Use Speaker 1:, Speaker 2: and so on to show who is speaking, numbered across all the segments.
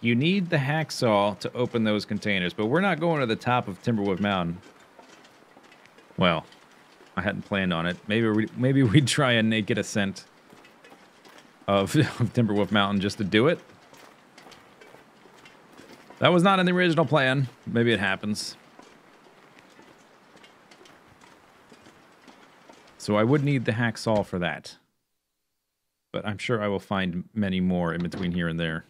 Speaker 1: You need the hacksaw to open those containers, but we're not going to the top of Timberwolf Mountain. Well, I hadn't planned on it. Maybe we'd try a naked ascent of Timberwolf Mountain just to do it. That was not in the original plan. Maybe it happens. So I would need the hacksaw for that. But I'm sure I will find many more in between here and there.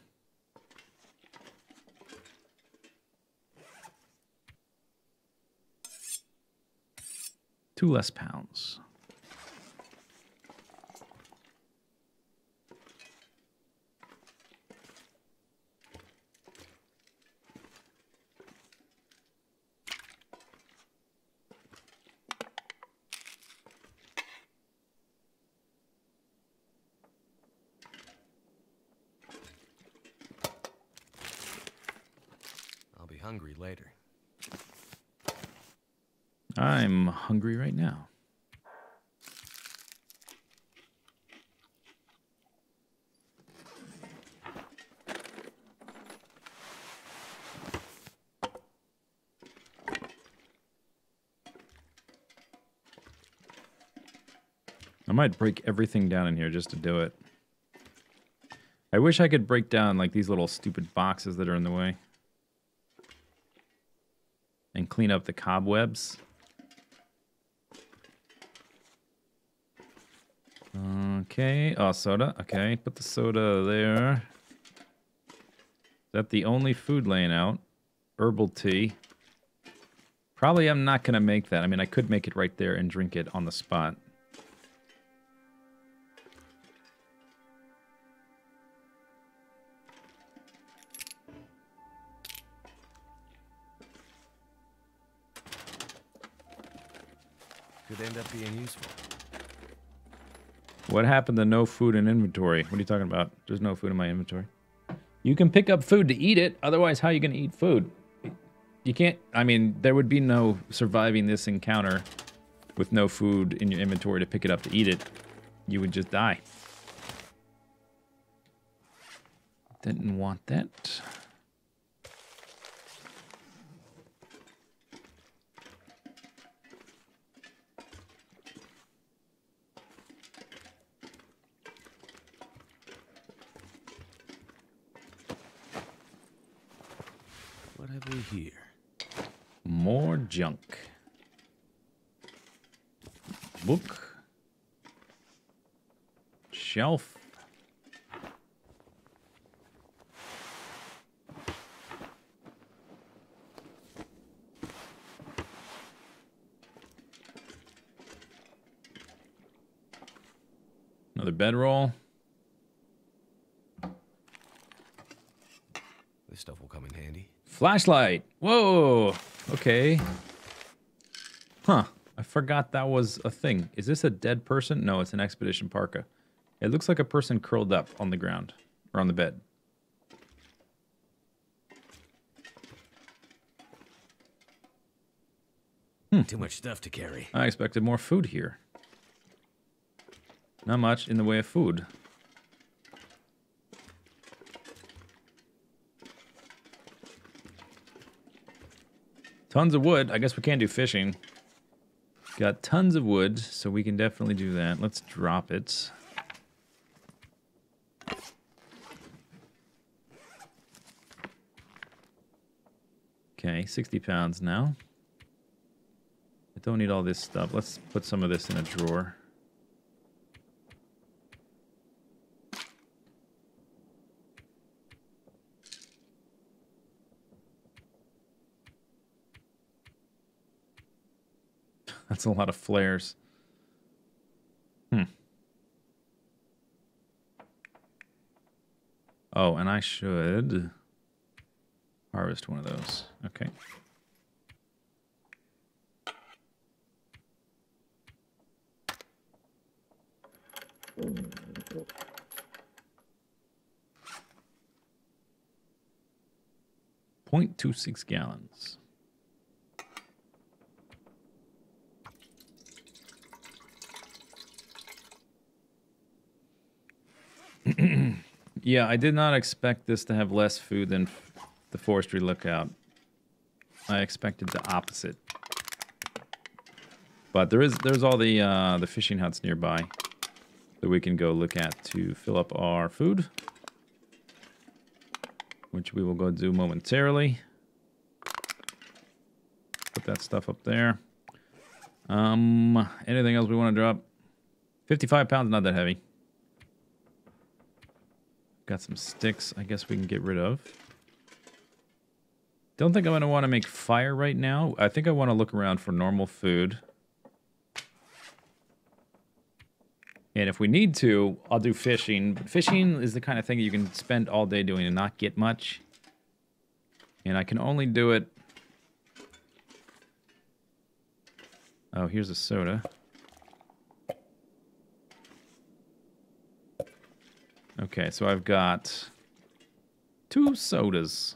Speaker 1: Two less pounds.
Speaker 2: Hungry later.
Speaker 1: I'm hungry right now. I might break everything down in here just to do it. I wish I could break down like these little stupid boxes that are in the way. And clean up the cobwebs. Okay. Oh, soda. Okay, put the soda there. Is that the only food laying out? Herbal tea. Probably I'm not going to make that. I mean, I could make it right there and drink it on the spot.
Speaker 2: Could end up being useful.
Speaker 1: What happened to no food in inventory? What are you talking about? There's no food in my inventory. You can pick up food to eat it. Otherwise, how are you going to eat food? You can't... I mean, there would be no surviving this encounter with no food in your inventory to pick it up to eat it. You would just die. Didn't want that.
Speaker 2: What have we here?
Speaker 1: More junk. Book. Shelf. Another bedroll.
Speaker 2: This stuff will come in handy.
Speaker 1: Flashlight. Whoa. Okay. Huh. I forgot that was a thing. Is this a dead person? No, it's an expedition parka. It looks like a person curled up on the ground or on the bed.
Speaker 2: Too much stuff to carry.
Speaker 1: I expected more food here. Not much in the way of food. Tons of wood. I guess we can't do fishing. Got tons of wood, so we can definitely do that. Let's drop it. Okay, 60 pounds now. I don't need all this stuff. Let's put some of this in a drawer. That's a lot of flares. Oh, and I should harvest one of those. Okay. .26 gallons. Yeah, I did not expect this to have less food than the forestry lookout. I expected the opposite. But there's all the fishing huts nearby that we can go look at to fill up our food, which we will go do momentarily. Put that stuff up there. Anything else we want to drop? 55 pounds, not that heavy. Got some sticks I guess we can get rid of. Don't think I'm going to want to make fire right now. I think I want to look around for normal food. And if we need to, I'll do fishing. But fishing is the kind of thing you can spend all day doing and not get much. And I can only do it... Oh, here's a soda. Okay, so I've got 2 sodas.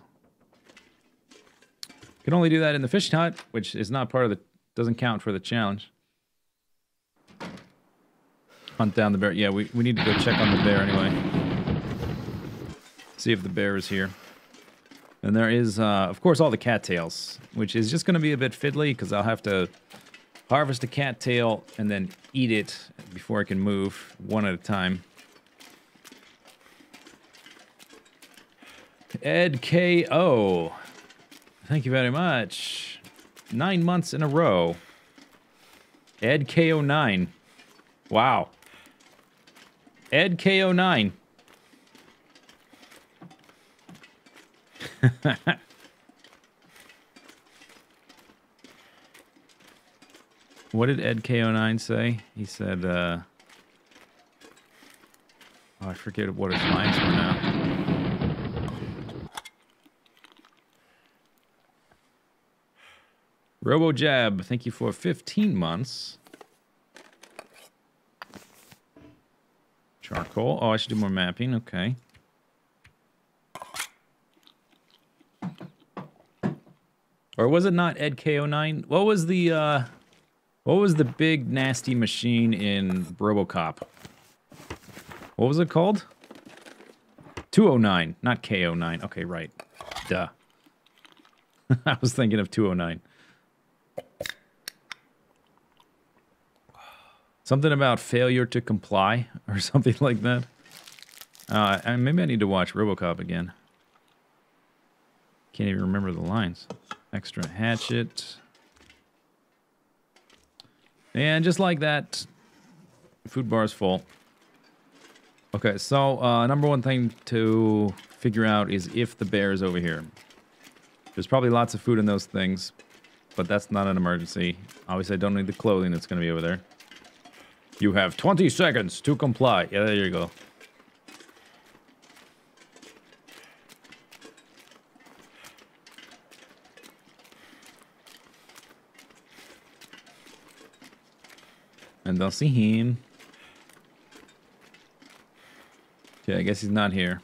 Speaker 1: Can only do that in the fishing hut, which is not part of the... doesn't count for the challenge. Hunt down the bear. Yeah, we need to go check on the bear anyway. See if the bear is here. And there is, of course, all the cattails, which is just going to be a bit fiddly because I'll have to harvest a cattail and then eat it before I can move one at a time. Ed K.O. Thank you very much. 9 months in a row. Ed K09. Wow. Ed K09. What did Ed K09 say? He said, oh, I forget what his lines were now. RoboJab, thank you for 15 months. Charcoal. Oh, I should do more mapping. Okay. Or was it not Ed K09? What was the big nasty machine in RoboCop? What was it called? 209, not K09. Okay, right. Duh. I was thinking of 209. Something about failure to comply or something like that. And maybe I need to watch RoboCop again. Can't even remember the lines. Extra hatchet. And just like that, food bar is full. Okay, so number one thing to figure out is if the bear is over here. There's probably lots of food in those things, but that's not an emergency. Obviously, I don't need the clothing that's going to be over there. You have 20 seconds to comply. Yeah, there you go. And don't see him. Okay, I guess he's not here.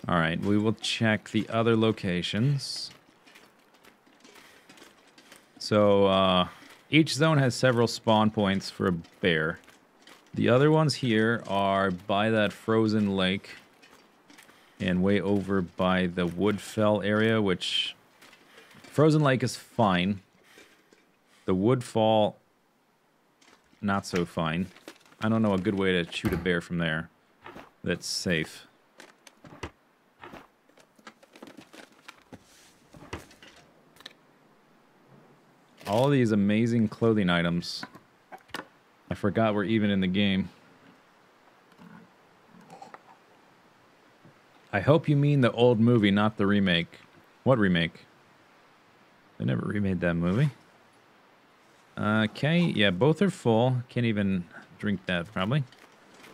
Speaker 1: Alright, we will check the other locations. So, each zone has several spawn points for a bear. The other ones here are by that frozen lake and way over by the Woodfell area, which frozen lake is fine. The Woodfall, not so fine. I don't know a good way to shoot a bear from there that's safe. All these amazing clothing items. I forgot we're even in the game. I hope you mean the old movie, not the remake. What remake? They never remade that movie. Okay, yeah, both are full. Can't even drink that, probably.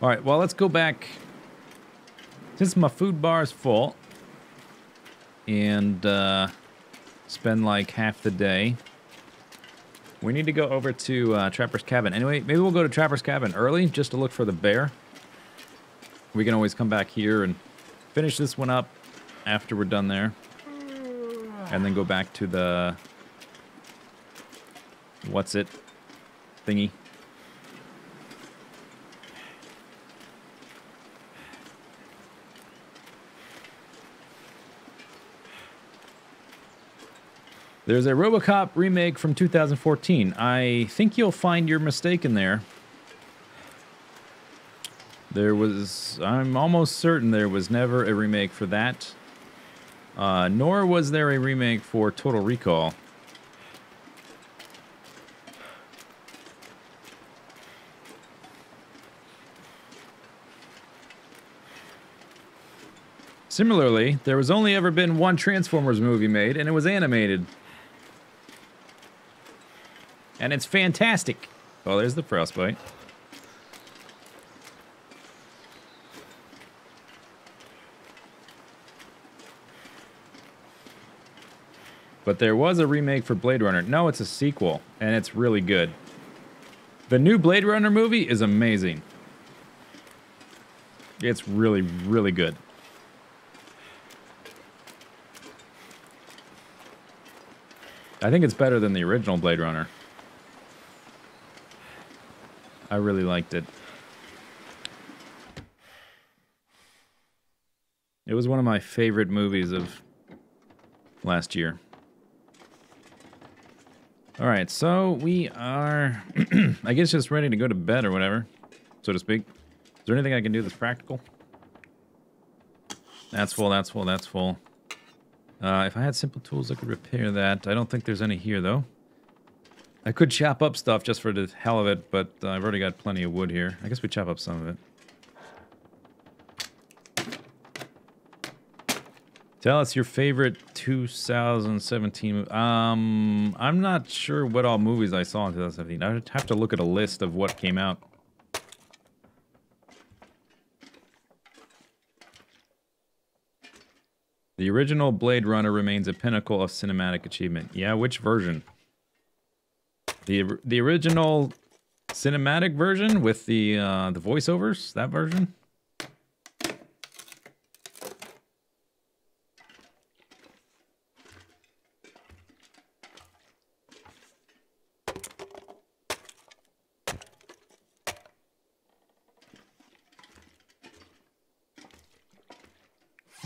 Speaker 1: Alright, well, let's go back. Since my food bar is full. And, spend like half the day. We need to go over to Trapper's Cabin. Anyway, maybe we'll go to Trapper's Cabin early just to look for the bear. We can always come back here and finish this one up after we're done there. And then go back to the... what's it? Thingy. There's a RoboCop remake from 2014. I think you'll find your mistake in there. I'm almost certain there was never a remake for that. Nor was there a remake for Total Recall. Similarly, there was only ever been one Transformers movie made, and it was animated. And it's fantastic. Oh, there's the frostbite. But there was a remake for Blade Runner. No, it's a sequel, and it's really good. The new Blade Runner movie is amazing. It's really, really good. I think it's better than the original Blade Runner. I really liked it. It was one of my favorite movies of last year. Alright, so we are, I guess, just ready to go to bed or whatever, so to speak. Is there anything I can do that's practical? That's full, that's full, that's full. If I had simple tools, I could repair that. I don't think there's any here, though. I could chop up stuff just for the hell of it, but I've already got plenty of wood here. I guess we chop up some of it. Tell us your favorite 2017 movie. I'm not sure what all movies I saw in 2017. I'd have to look at a list of what came out. The original Blade Runner remains a pinnacle of cinematic achievement. Yeah, which version? The original cinematic version with the voiceovers? That version?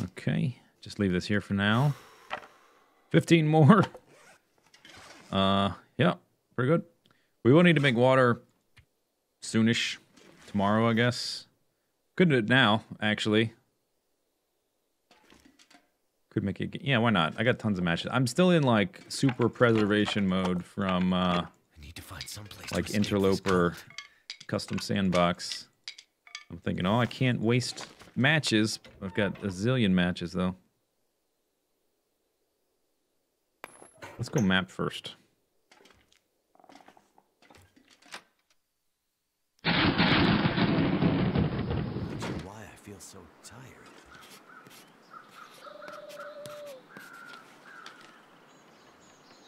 Speaker 1: Okay. Just leave this here for now. 15 more. Yeah, pretty good. We will need to make water soonish. Tomorrow, I guess. Could do it now, actually. Could make it... Yeah, why not? I got tons of matches. I'm still in, like, super preservation mode from,
Speaker 2: I need to find someplace
Speaker 1: like,
Speaker 2: to
Speaker 1: Interloper Custom Sandbox. I'm thinking, oh, I can't waste matches. I've got a zillion matches, though. Let's go map first.
Speaker 2: Why I feel so tired.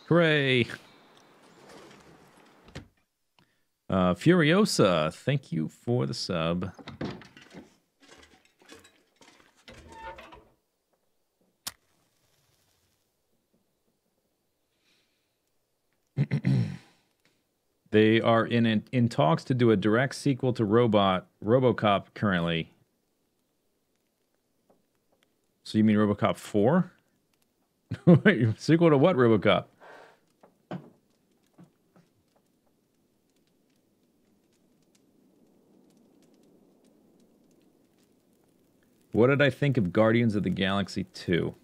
Speaker 1: Hooray! Furiosa, thank you for the sub. They are in talks to do a direct sequel to RoboCop currently. So you mean RoboCop 4? Wait, sequel to what RoboCop? What did I think of Guardians of the Galaxy 2?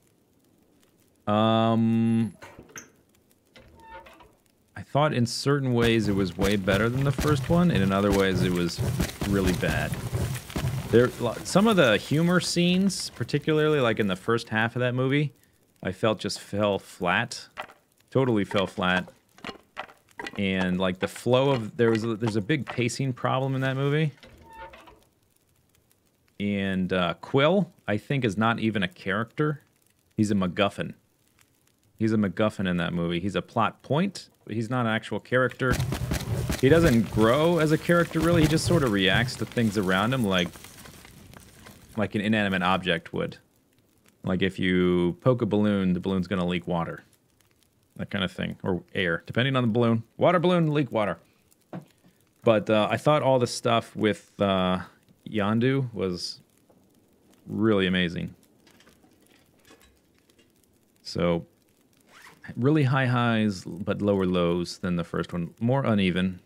Speaker 1: I thought in certain ways it was way better than the first one, and in other ways it was really bad. Some of the humor scenes, particularly like in the first half of that movie, I felt just fell flat. Totally fell flat. And like the flow of... There's a big pacing problem in that movie. And Quill, I think, is not even a character. He's a MacGuffin. He's a MacGuffin in that movie. He's a plot point, but he's not an actual character. He doesn't grow as a character, really. He just sort of reacts to things around him like an inanimate object would. Like if you poke a balloon, the balloon's going to leak water. That kind of thing. Or air, depending on the balloon. Water balloon, leak water. But I thought all the stuff with Yondu was really amazing. So, really high highs but lower lows than the first one. More uneven.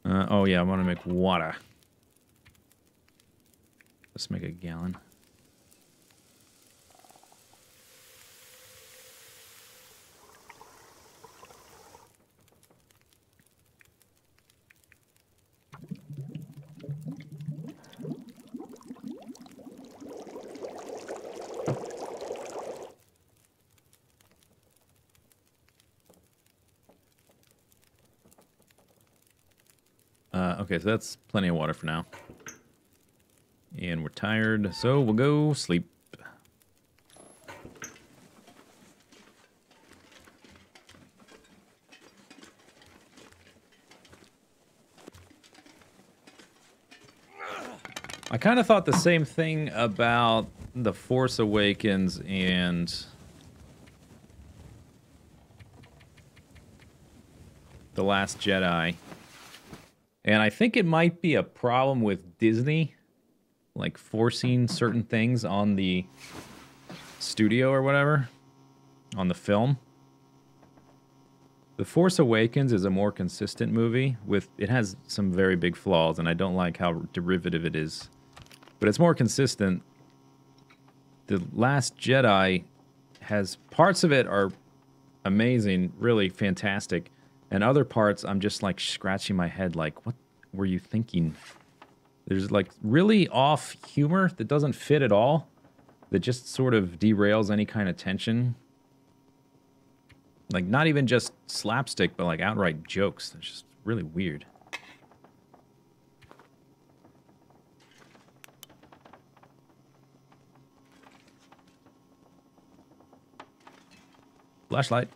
Speaker 1: Oh yeah, I want to make water. Let's make a gallon. Okay, so that's plenty of water for now. And we're tired, so we'll go sleep. I kind of thought the same thing about The Force Awakens and The Last Jedi. And I think it might be a problem with Disney, like forcing certain things on the studio or whatever, on the film. The Force Awakens is a more consistent movie. It has some very big flaws, and I don't like how derivative it is. But it's more consistent. The Last Jedi has parts of it are amazing, really fantastic. And other parts, I'm just like scratching my head like, what were you thinking? There's like really off humor that doesn't fit at all. That just sort of derails any kind of tension. Like not even just slapstick, but like outright jokes. It's just really weird. Flashlight.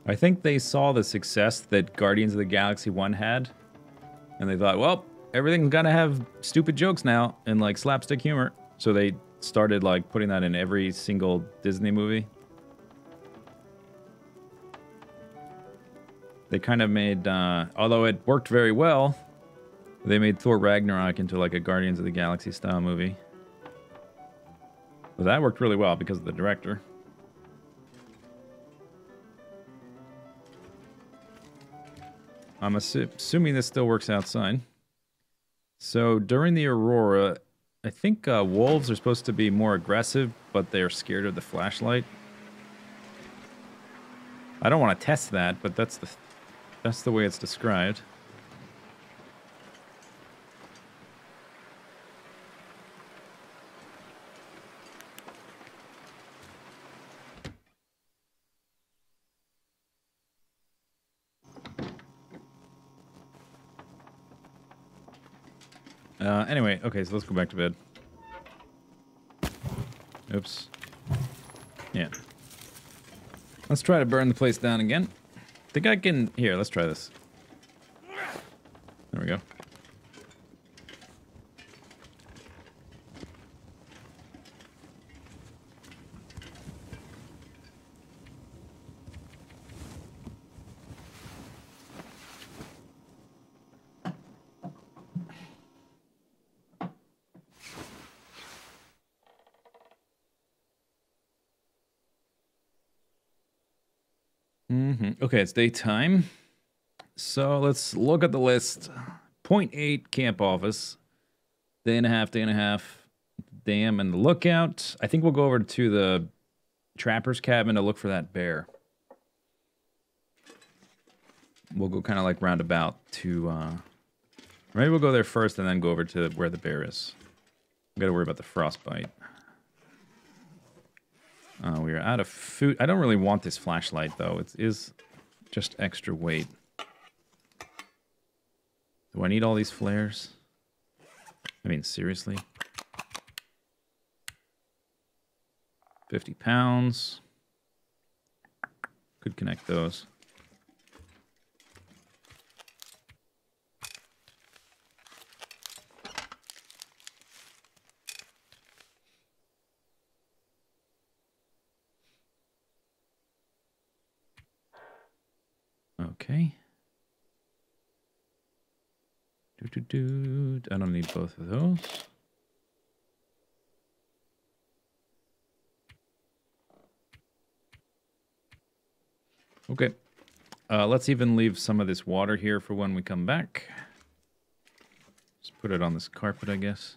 Speaker 1: I think they saw the success that Guardians of the Galaxy 1 had, and they thought, well, everything's gonna have stupid jokes now and like slapstick humor. So they started like putting that in every single Disney movie. They kind of made, although it worked very well, they made Thor Ragnarok into like a Guardians of the Galaxy style movie. But that worked really well because of the director. I'm assuming this still works outside. So during the Aurora, I think wolves are supposed to be more aggressive, but they're scared of the flashlight. I don't want to test that, but that's the way it's described. Anyway, okay, so let's go back to bed. Oops. Yeah. Let's try to burn the place down again. Think I can... Here, let's try this. There we go. Okay, it's daytime. So let's look at the list. 0.8 camp office. Day and a half. Dam and the lookout. I think we'll go over to the trapper's cabin to look for that bear. We'll go kind of like roundabout to... maybe we'll go there first and then go over to where the bear is. We gotta worry about the frostbite. We are out of food. I don't really want this flashlight, though. It is just extra weight. Do I need all these flares? I mean, seriously? 50 pounds. Could connect those. Okay. I don't need both of those. Okay. Let's even leave some of this water here for when we come back. Just put it on this carpet, I guess.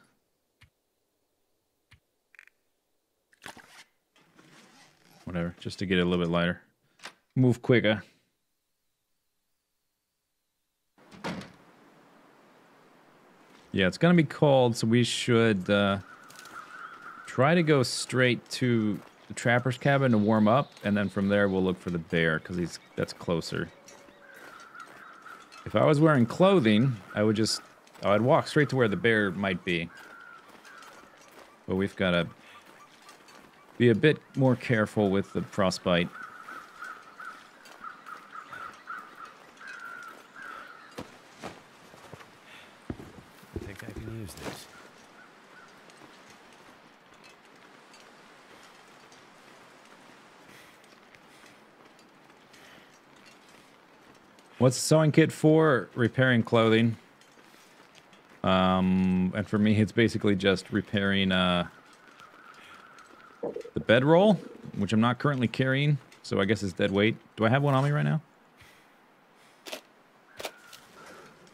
Speaker 1: Whatever, just to get it a little bit lighter. Move quicker. Yeah, it's gonna be cold, so we should try to go straight to the trapper's cabin to warm up, and then from there we'll look for the bear, because that's closer. If I was wearing clothing, I'd walk straight to where the bear might be. But we've got to be a bit more careful with the frostbite.
Speaker 2: I think I can use this.
Speaker 1: What's the sewing kit for? Repairing clothing. And for me, it's basically just repairing the bedroll, which I'm not currently carrying, so I guess it's dead weight. Do I have one on me right now?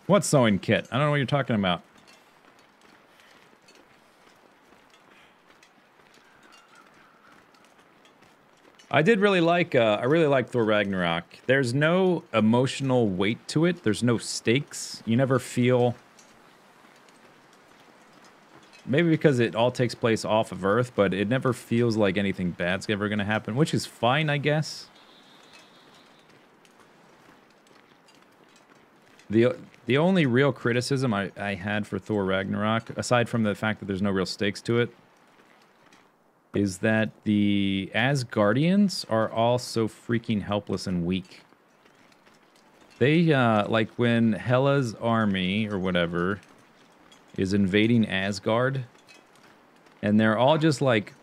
Speaker 1: What sewing kit? I don't know what you're talking about. I really like Thor Ragnarok. There's no emotional weight to it. There's no stakes. You never feel... Maybe because it all takes place off of Earth, but it never feels like anything bad's ever going to happen, which is fine, I guess. The only real criticism I had for Thor Ragnarok, aside from the fact that there's no real stakes to it, is that the Asgardians are all so freaking helpless and weak. They, like when Hela's army, or whatever, is invading Asgard, and they're all just like...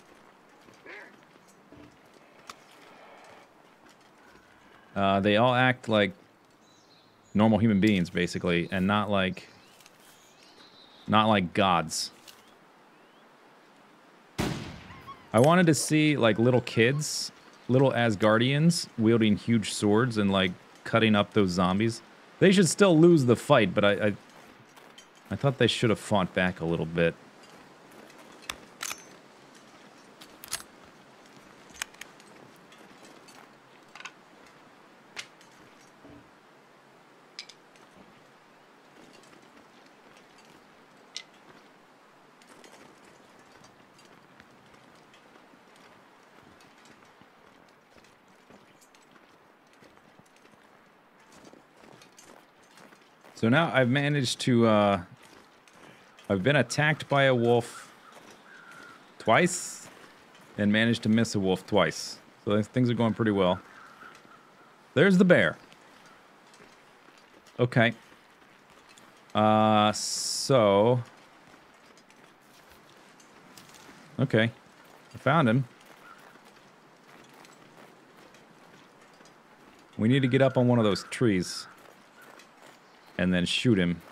Speaker 1: they all act like normal human beings, basically, and not like gods. I wanted to see, like, little kids, little Asgardians, wielding huge swords and, like, cutting up those zombies. They should still lose the fight, but I thought they should have fought back a little bit. So now I've managed to, I've been attacked by a wolf twice and managed to miss a wolf twice. So things are going pretty well. There's the bear. Okay. So... Okay. I found him. We need to get up on one of those trees and then shoot him.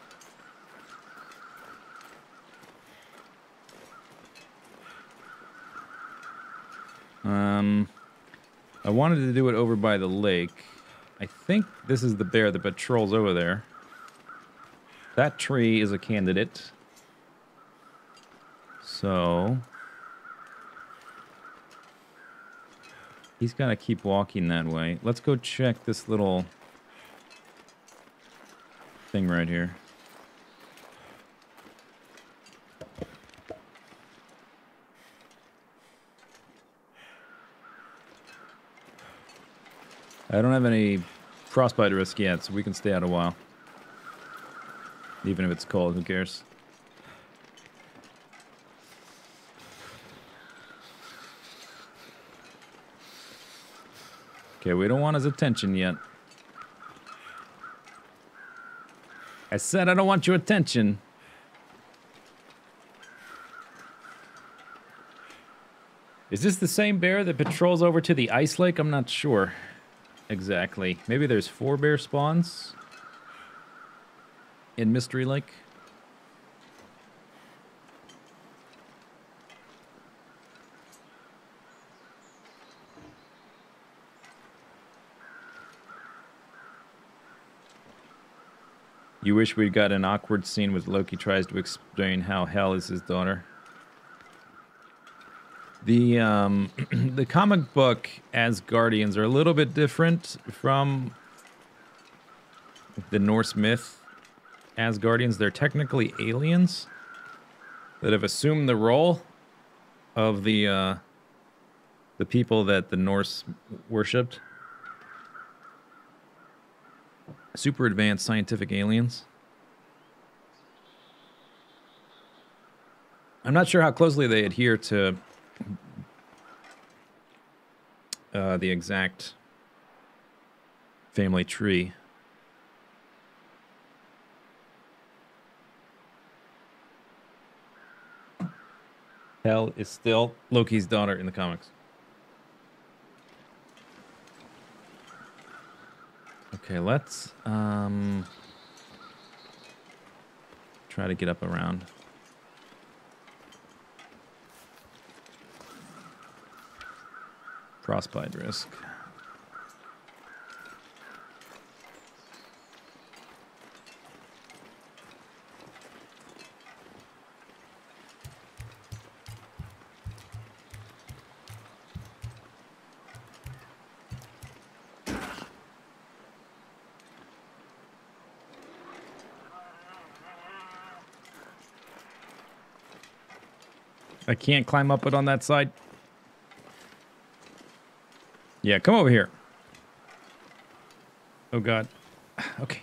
Speaker 1: I wanted to do it over by the lake. I think this is the bear that patrols over there. That tree is a candidate. So... he's got to keep walking that way. Let's go check this little thing right here. I don't have any frostbite risk yet, so we can stay out a while. Even if it's cold, who cares? Okay, we don't want his attention yet. I said I don't want your attention. Is this the same bear that patrols over to the ice lake? I'm not sure. exactly. Maybe there's 4 bear spawns in Mystery Lake. You wish we'd got an awkward scene with Loki tries to explain how Hel is his daughter. The the comic book Asgardians are a little bit different from the Norse myth Asgardians. They're technically aliens that have assumed the role of the people that the Norse worshipped. Super advanced scientific aliens. I'm not sure how closely they adhere to the exact family tree. Hel is still Loki's daughter in the comics. Okay, let's try to get up around. Frostbite risk. I can't climb up it on that side. Yeah, come over here. Oh, God. Okay.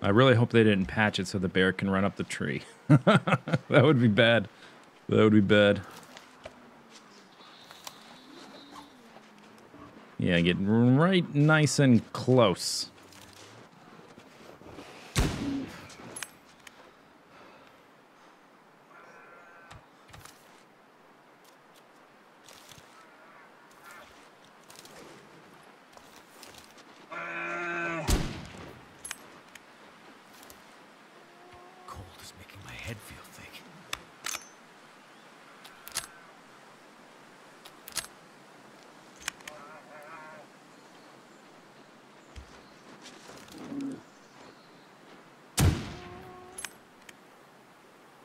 Speaker 1: I really hope they didn't patch it so the bear can run up the tree. That would be bad. That would be bad. Yeah, get right nice and close.
Speaker 2: Cold is making my head feel thick.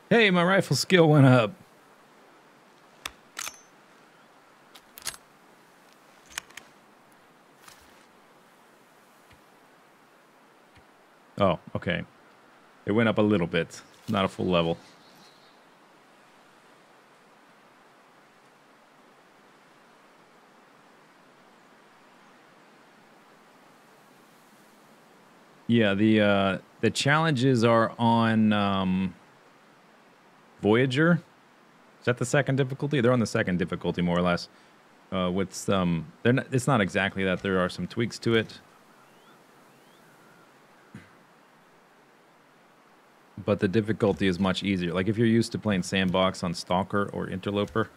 Speaker 1: Hey, my rifle skill went up. Oh, okay. It went up a little bit, not a full level. Yeah, the challenges are on Voyager. Is that the second difficulty? They're on the second difficulty, more or less. With some, they're not, it's not exactly that. There are some tweaks to it. But the difficulty is much easier. Like if you're used to playing Sandbox on Stalker or Interloper,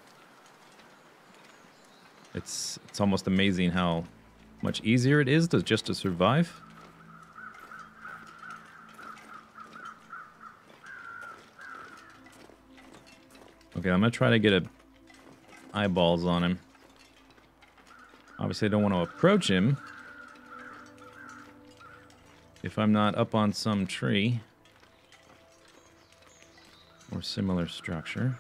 Speaker 1: it's almost amazing how much easier it is just to survive. Okay, I'm gonna try to get eyeballs on him. Obviously, I don't want to approach him if I'm not up on some tree or similar structure.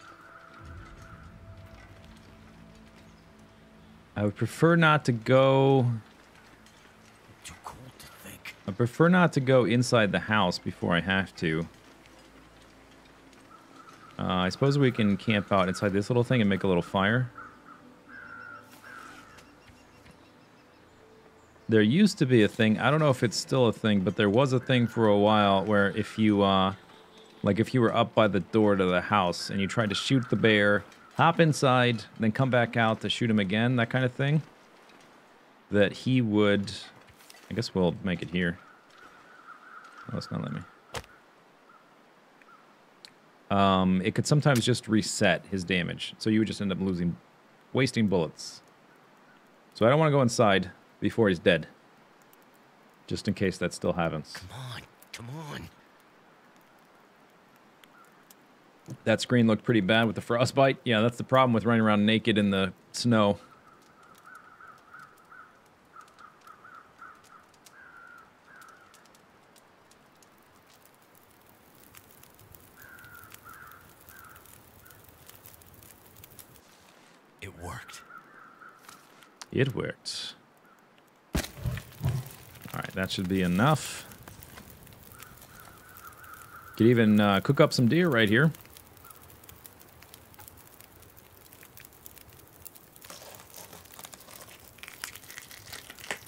Speaker 1: I would prefer not to go...
Speaker 2: Too cold to think.
Speaker 1: I prefer not to go inside the house before I have to. I suppose we can camp out inside this little thing and make a little fire. There used to be a thing, I don't know if it's still a thing, but there was a thing for a while where if you, like if you were up by the door to the house and you tried to shoot the bear, hop inside, then come back out to shoot him again, that kind of thing, that he would... I guess we'll make it here. Oh, it's not letting me. it could sometimes just reset his damage. So you would just end up wasting bullets. So I don't want to go inside before he's dead. Just in case that still happens.
Speaker 2: Come on, come on.
Speaker 1: That screen looked pretty bad with the frostbite. Yeah, that's the problem with running around naked in the snow.
Speaker 2: It worked.
Speaker 1: It worked. Alright, that should be enough. Could even cook up some deer right here.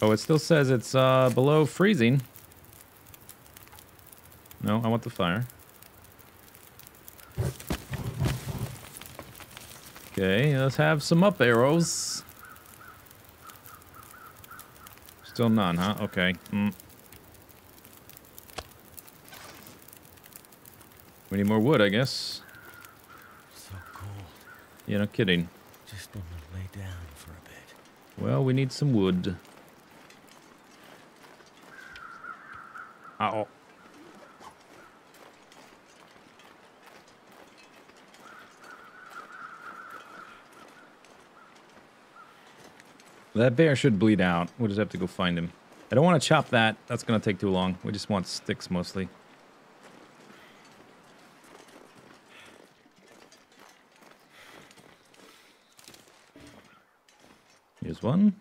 Speaker 1: Oh, it still says it's below freezing. No, I want the fire. Okay, let's have some up arrows. Still none, huh? Okay. We need more wood, I guess.
Speaker 2: So cold.
Speaker 1: Yeah, no kidding.
Speaker 2: Just want to lay down for a bit.
Speaker 1: Well, we need some wood. Uh-oh. That bear should bleed out. We'll just have to go find him. I don't want to chop that. That's going to take too long. We just want sticks mostly. Here's one.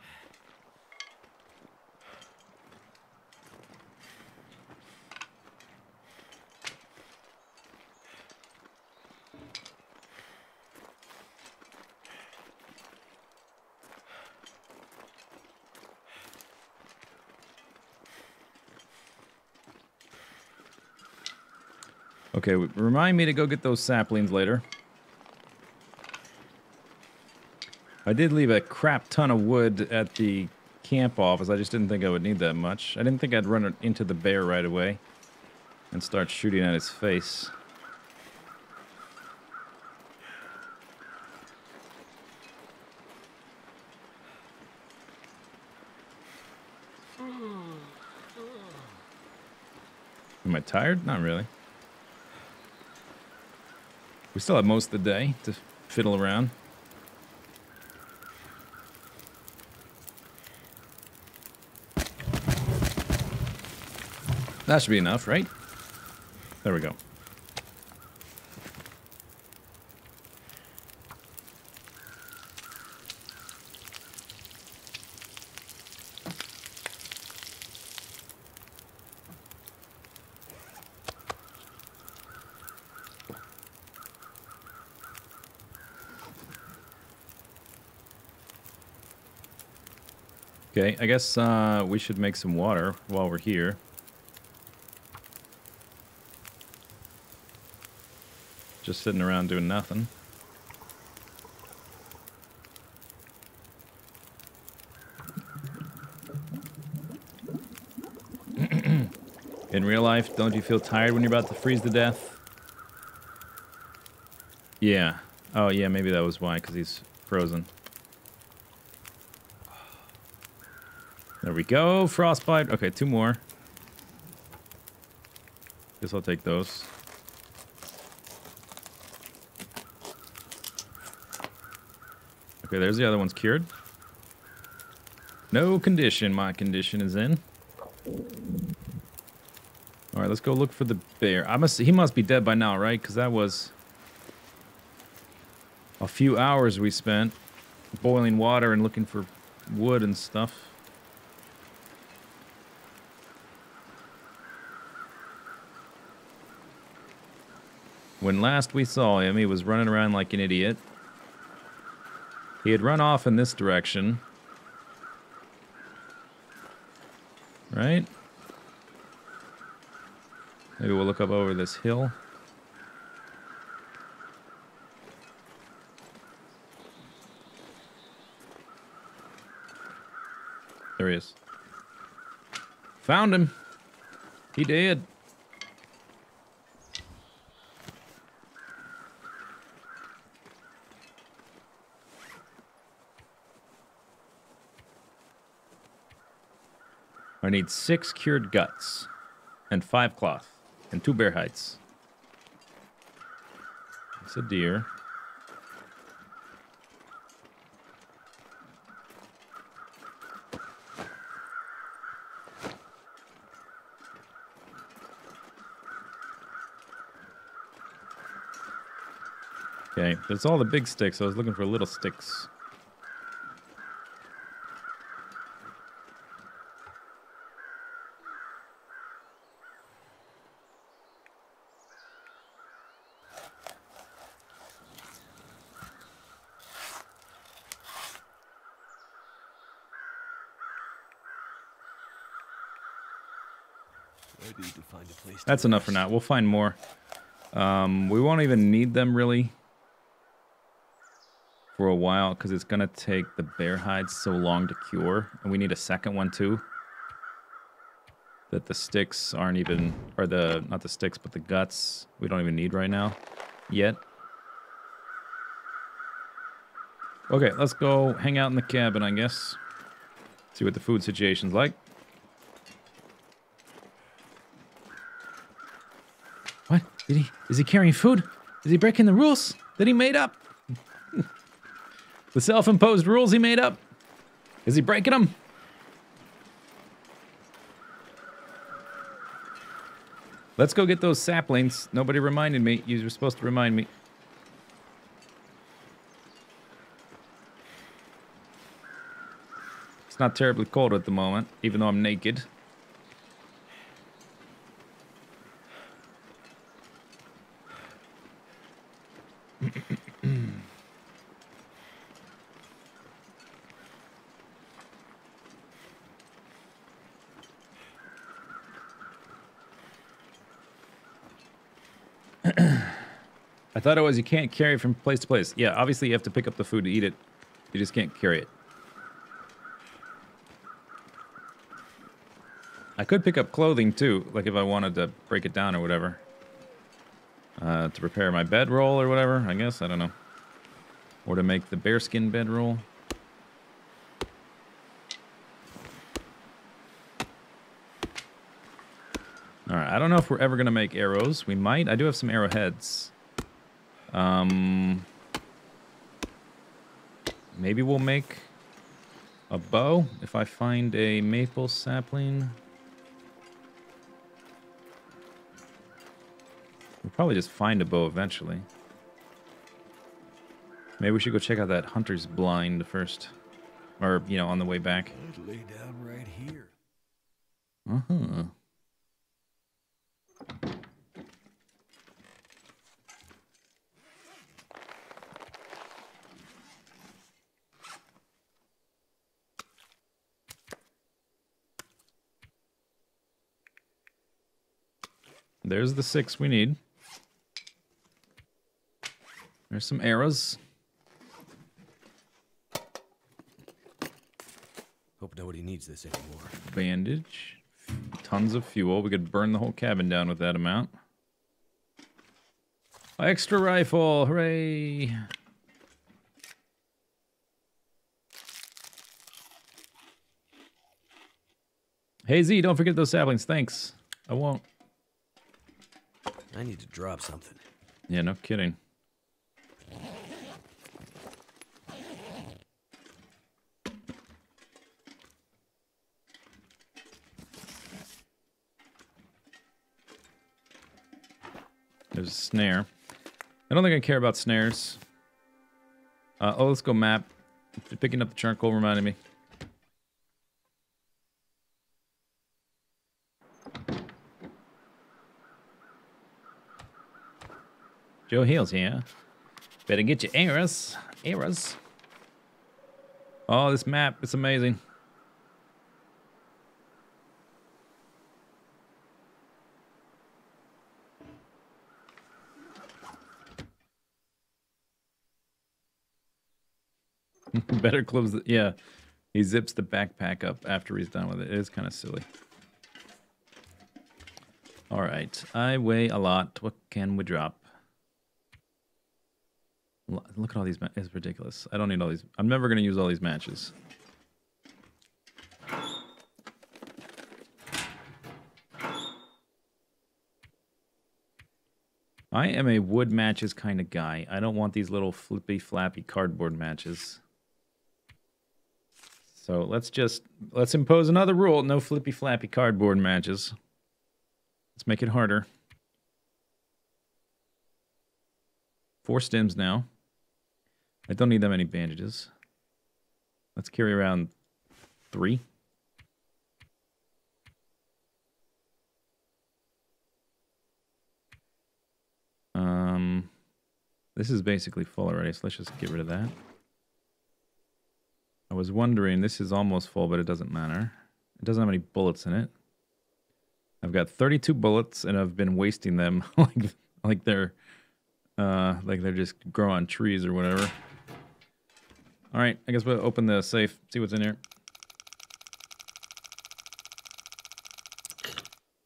Speaker 1: Okay, remind me to go get those saplings later. I did leave a crap ton of wood at the camp office. I just didn't think I would need that much. I didn't think I'd run into the bear right away and start shooting at his face. Am I tired? Not really. We still have most of the day to fiddle around. That should be enough, right? There we go. Okay, I guess we should make some water while we're here. Just sitting around doing nothing. In real life, don't you feel tired when you're about to freeze to death? Yeah. Oh, yeah, maybe that was why, because he's frozen. There we go. Frostbite. Okay, 2 more. Guess I'll take those. Okay, there's the other one's cured. No condition. My condition is in. All right, let's go look for the bear. He must be dead by now, right? Because that was a few hours we spent boiling water and looking for wood and stuff. When last we saw him, he was running around like an idiot. He had run off in this direction. Right? Maybe we'll look up over this hill. There he is. Found him. He did. I need 6 cured guts and 5 cloth and 2 bear hides. It's a deer. Okay, there's all the big sticks. I was looking for little sticks.
Speaker 2: I need to find a place to
Speaker 1: That's enough for now. We'll find more. We won't even need them really for a while because it's going to take the bear hides so long to cure. And we need a second one too. That the sticks aren't even, or the, not the sticks, but the guts we don't even need right now yet. Okay, let's go hang out in the cabin, I guess. See what the food situation's like. What? Is he carrying food? Is he breaking the rules that he made up? The self-imposed rules he made up? Is he breaking them? Let's go get those saplings. Nobody reminded me. You were supposed to remind me. It's not terribly cold at the moment, even though I'm naked. I thought it was you can't carry it from place to place. Yeah, obviously you have to pick up the food to eat it. You just can't carry it. I could pick up clothing too, like if I wanted to break it down or whatever. To prepare my bedroll or whatever, I guess, I don't know. Or to make the bearskin bedroll. Alright, I don't know if we're ever going to make arrows. We might. I do have some arrowheads. Maybe we'll make a bow if I find a maple sapling. We'll probably just find a bow eventually. Maybe we should go check out that hunter's blind first. Or, you know, on the way back.
Speaker 2: I'd lay down right here.
Speaker 1: Uh-huh. There's the 6 we need. There's some arrows.
Speaker 2: Hope nobody needs this anymore.
Speaker 1: Bandage. Tons of fuel. We could burn the whole cabin down with that amount. Extra rifle. Hooray. Hey Z, don't forget those saplings. Thanks. I won't.
Speaker 2: I need to drop something.
Speaker 1: Yeah, no kidding. There's a snare. I don't think I care about snares. Oh, let's go map. Picking up the charcoal reminded me. Joe Hill's here. Better get your arrows. Arrows. Oh, this map. It's amazing. Better close the... Yeah. He zips the backpack up after he's done with it. It is kind of silly. All right. I weigh a lot. What can we drop? Look at all these. It's ridiculous. I don't need all these. I'm never going to use all these matches. I am a wood matches kind of guy. I don't want these little flippy flappy cardboard matches. So let's impose another rule. No flippy flappy cardboard matches. Let's make it harder. 4 stems now. I don't need that many bandages. Let's carry around 3. This is basically full already, so let's just get rid of that. I was wondering, this is almost full, but it doesn't matter. It doesn't have any bullets in it. I've got 32 bullets, and I've been wasting them like they're just grow on trees or whatever. All right, I guess we'll open the safe, see what's in here.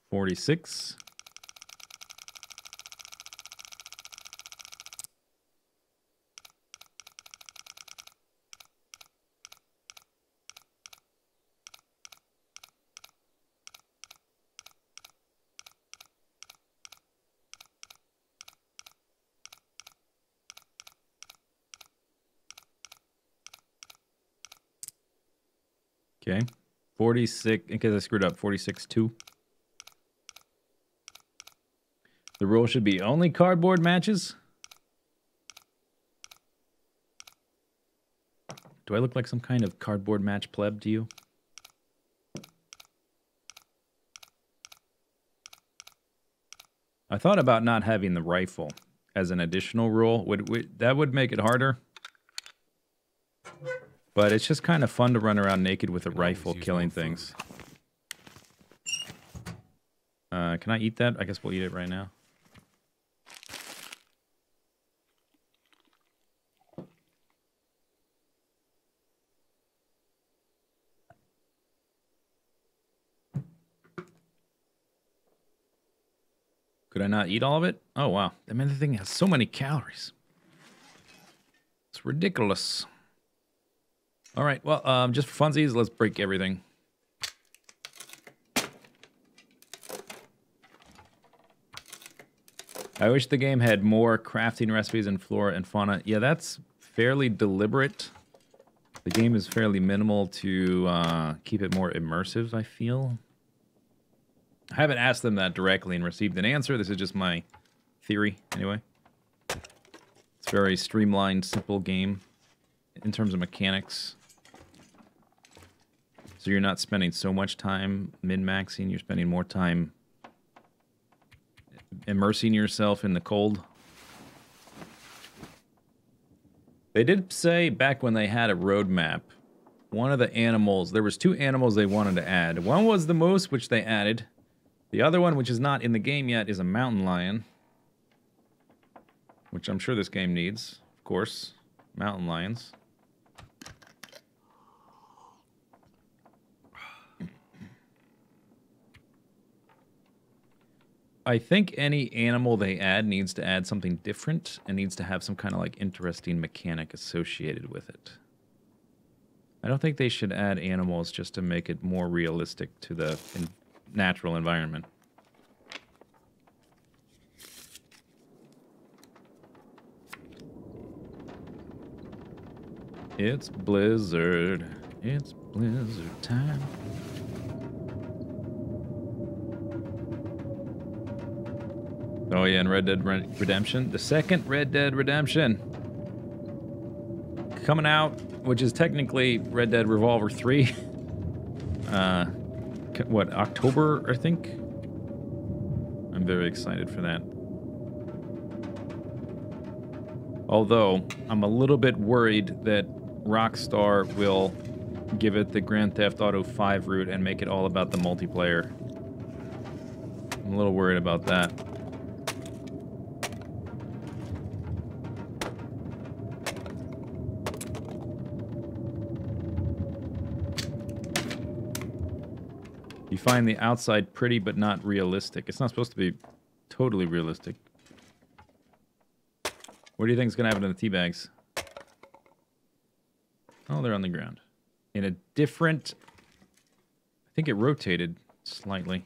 Speaker 1: 46. Okay, 46, in case I screwed up, 46-2. The rule should be only cardboard matches. Do I look like some kind of cardboard match pleb to you? I thought about not having the rifle as an additional rule. That would make it harder. But it's just kind of fun to run around naked with a rifle killing things. Can I eat that? I guess we'll eat it right now. Could I not eat all of it? Oh, wow. I mean, the thing has so many calories. It's ridiculous. All right, well, just for funsies, let's break everything. I wish the game had more crafting recipes and flora and fauna. Yeah, that's fairly deliberate. The game is fairly minimal to keep it more immersive, I feel. I haven't asked them that directly and received an answer. This is just my theory, anyway. It's a very streamlined, simple game in terms of mechanics. So you're not spending so much time min-maxing, you're spending more time immersing yourself in the cold. They did say back when they had a roadmap, one of the animals, there was 2 animals they wanted to add. One was the moose, which they added. The other one, which is not in the game yet, is a mountain lion. Which I'm sure this game needs, of course. Mountain lions. I think any animal they add needs to add something different and needs to have some kind of like interesting mechanic associated with it. I don't think they should add animals just to make it more realistic to the natural environment. It's blizzard. It's blizzard time. Oh yeah, and Red Dead Redemption. The second Red Dead Redemption. Coming out, which is technically Red Dead Revolver 3. What, October, I think? I'm very excited for that. Although, I'm a little bit worried that Rockstar will give it the Grand Theft Auto 5 route and make it all about the multiplayer. I'm a little worried about that. You find the outside pretty but not realistic. It's not supposed to be totally realistic. What do you think is going to happen to the tea bags? Oh, they're on the ground. In a different... I think it rotated slightly.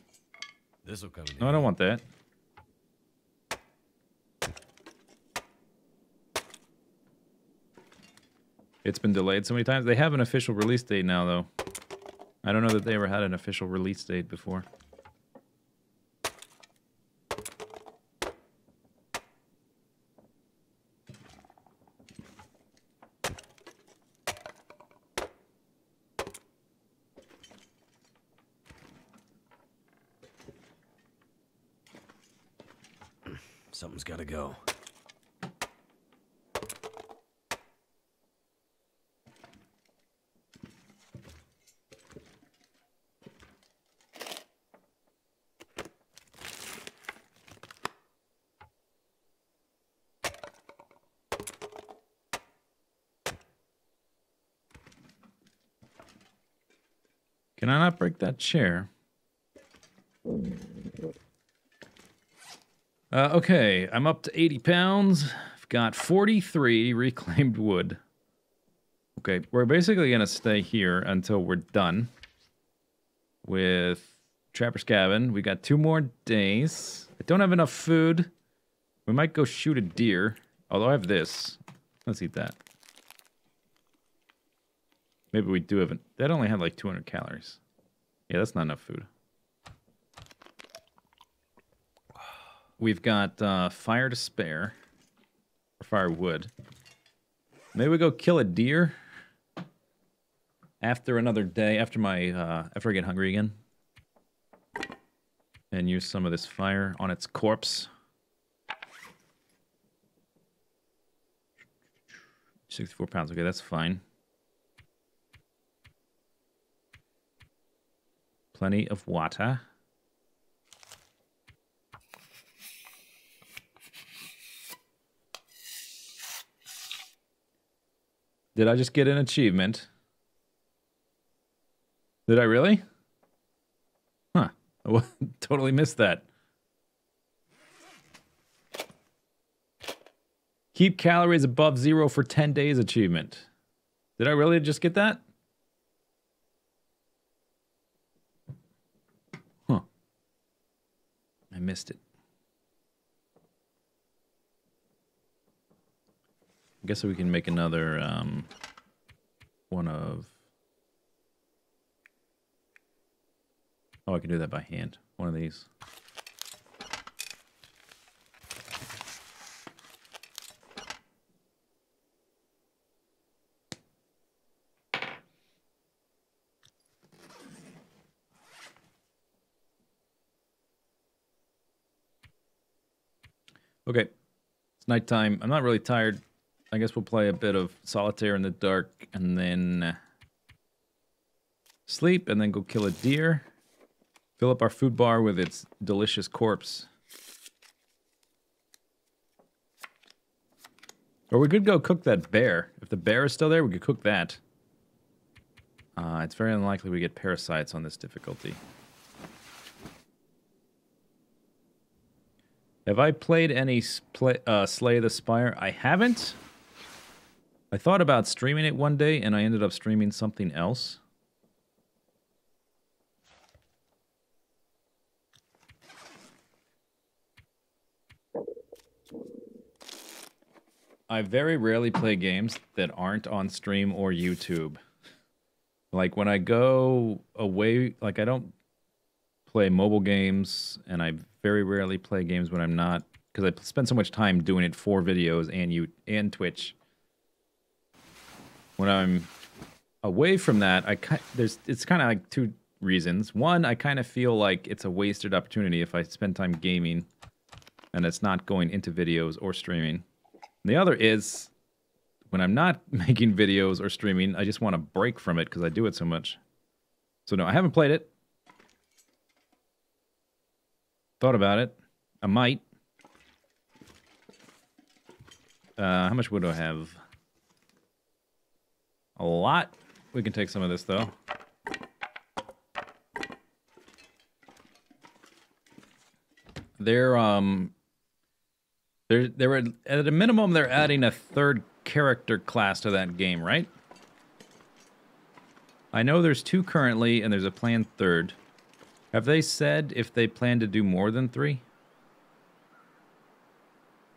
Speaker 2: This'll come in.
Speaker 1: No, I don't want that. It's been delayed so many times. They have an official release date now, though. I don't know that they ever had an official release date before.
Speaker 2: Something's gotta go.
Speaker 1: Can I not break that chair? Okay, I'm up to 80 pounds. I've got 43 reclaimed wood. Okay, we're basically going to stay here until we're done with Trapper's Cabin. We got 2 more days. I don't have enough food. We might go shoot a deer. Although I have this. Let's eat that. Maybe we do have an... That only had like 200 calories. Yeah, that's not enough food. We've got fire to spare. Or firewood. Maybe we go kill a deer after another day, after I get hungry again. And use some of this fire on its corpse. 64 pounds. Okay, that's fine. Plenty of water. Did I just get an achievement? Did I really? Huh. I totally missed that. Keep calories above 0 for 10 days achievement. Did I really just get that? Huh. I missed it. I guess we can make another one of... Oh, I can do that by hand. One of these. Okay. It's nighttime. I'm not really tired. I guess we'll play a bit of solitaire in the dark and then sleep and then go kill a deer. Fill up our food bar with its delicious corpse. Or we could go cook that bear. If the bear is still there, we could cook that. It's very unlikely we get parasites on this difficulty. Have I played any Slay the Spire? I haven't. I thought about streaming it one day, and I ended up streaming something else. I very rarely play games that aren't on stream or YouTube. Like, when I go away, like, I don't play mobile games, and I very rarely play games when I'm not, because I spend so much time doing it for videos and Twitch. When I'm away from that, it's kind of like 2 reasons. One, I kind of feel like it's a wasted opportunity if I spend time gaming, and it's not going into videos or streaming. And the other is, when I'm not making videos or streaming, I just want to break from it because I do it so much. So no, I haven't played it. Thought about it. I might. How much wood do I have? A lot. We can take some of this, though. They're at a minimum, they're adding a 3rd character class to that game, right? I know there's 2 currently, and there's a planned 3rd. Have they said if they plan to do more than 3?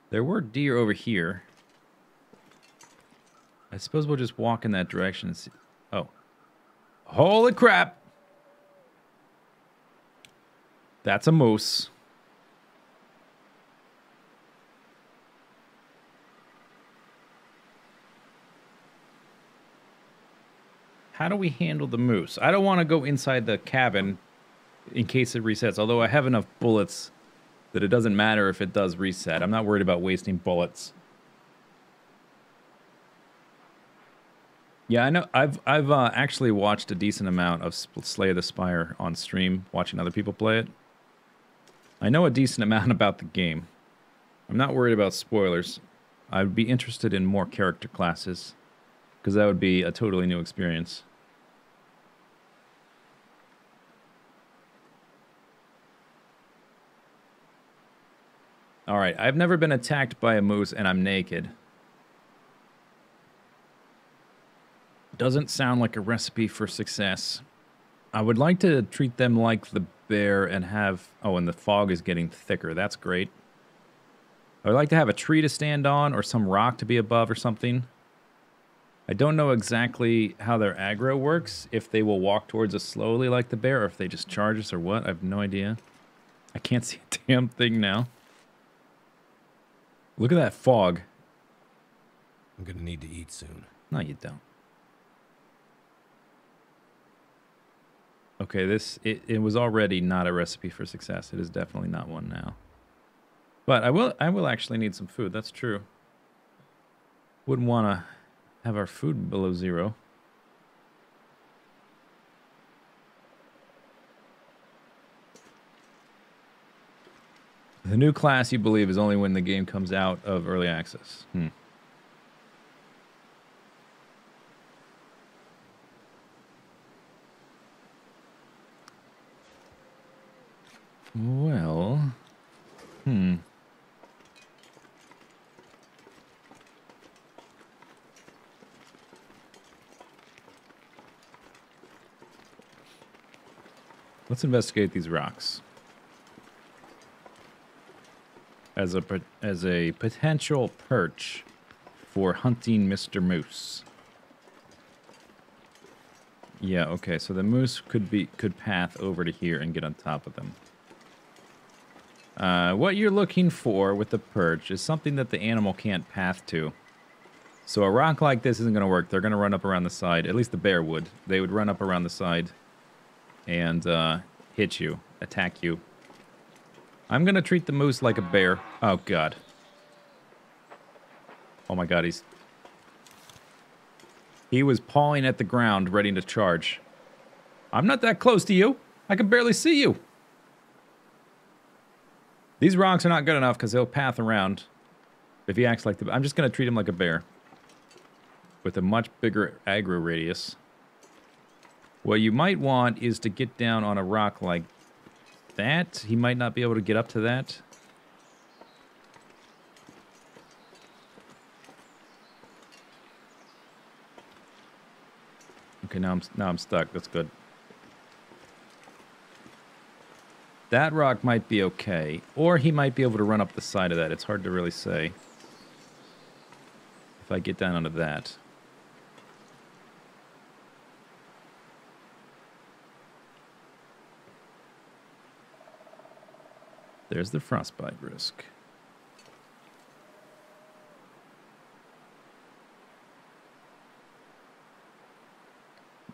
Speaker 1: There were deer over here. I suppose we'll just walk in that direction and see. Oh. Holy crap! That's a moose. How do we handle the moose? I don't want to go inside the cabin in case it resets, although I have enough bullets that it doesn't matter if it does reset. I'm not worried about wasting bullets. Yeah, I know. I've actually watched a decent amount of Slay the Spire on stream, watching other people play it. I know a decent amount about the game. I'm not worried about spoilers. I would be interested in more character classes, because that would be a totally new experience. Alright, I've never been attacked by a moose and I'm naked. Doesn't sound like a recipe for success. I would like to treat them like the bear and have... Oh, and the fog is getting thicker. That's great. I would like to have a tree to stand on or some rock to be above or something. I don't know exactly how their aggro works. If they will walk towards us slowly like the bear or if they just charge us or what. I have no idea. I can't see a damn thing now. Look at that fog.
Speaker 2: I'm gonna need to eat soon.
Speaker 1: No, you don't. Okay, it was already not a recipe for success. It is definitely not one now. But I will actually need some food. That's true. Wouldn't want to have our food below zero. The new class you believe is only when the game comes out of early access. Well, let's investigate these rocks. As a potential perch for hunting Mr. Moose. Yeah, okay, so the moose could path over to here and get on top of them. What you're looking for with the perch is something that the animal can't path to. So a rock like this isn't going to work. They're going to run up around the side. At least the bear would. They would run up around the side and hit you, attack you. I'm going to treat the moose like a bear. Oh, God. Oh, my God, he was pawing at the ground, ready to charge. I'm not that close to you. I can barely see you. These rocks are not good enough because he'll path around if he acts like the... I'm just going to treat him like a bear with a much bigger aggro radius. What you might want is to get down on a rock like that. He might not be able to get up to that. Okay, now I'm stuck. That's good. That rock might be okay, or he might be able to run up the side of that. It's hard to really say. If I get down onto that. There's the frostbite risk.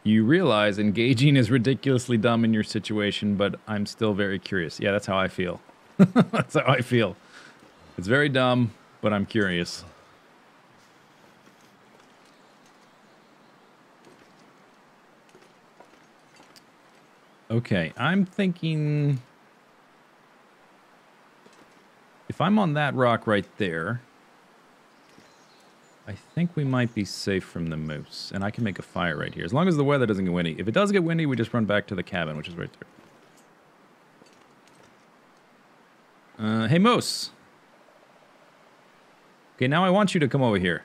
Speaker 1: You realize engaging is ridiculously dumb in your situation, but I'm still very curious. Yeah, that's how I feel. That's how I feel. It's very dumb, but I'm curious. Okay, I'm thinking... If I'm on that rock right there, I think we might be safe from the moose. And I can make a fire right here. As long as the weather doesn't get windy. If it does get windy, we just run back to the cabin, which is right there. Hey, moose. Okay, now I want you to come over here.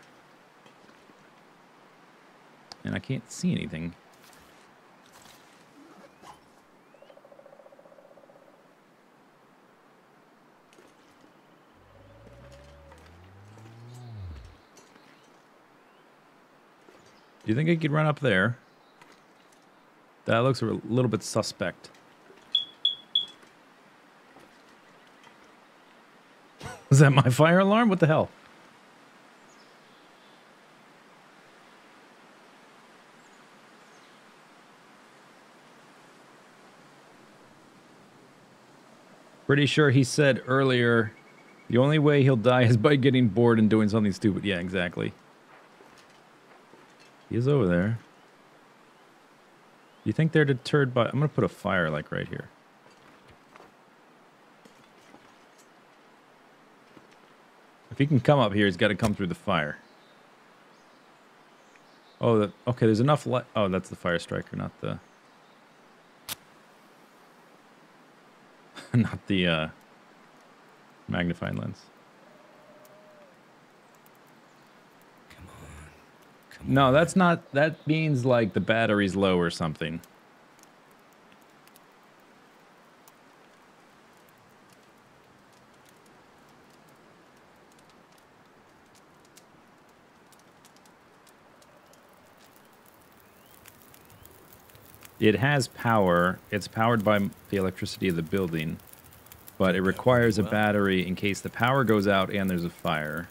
Speaker 1: And I can't see anything. Do you think he could run up there? That looks a little bit suspect. Is that my fire alarm? What the hell? Pretty sure he said earlier, the only way he'll die is by getting bored and doing something stupid. Yeah, exactly. He is over there. You think they're deterred by... I'm going to put a fire, like, right here. If he can come up here, he's got to come through the fire. Oh, okay, there's enough light... Oh, that's the fire striker, not the... not the, magnifying lens. No, that's not... That means, like, the battery's low or something. It has power. It's powered by the electricity of the building. But it requires a battery in case the power goes out and there's a fire.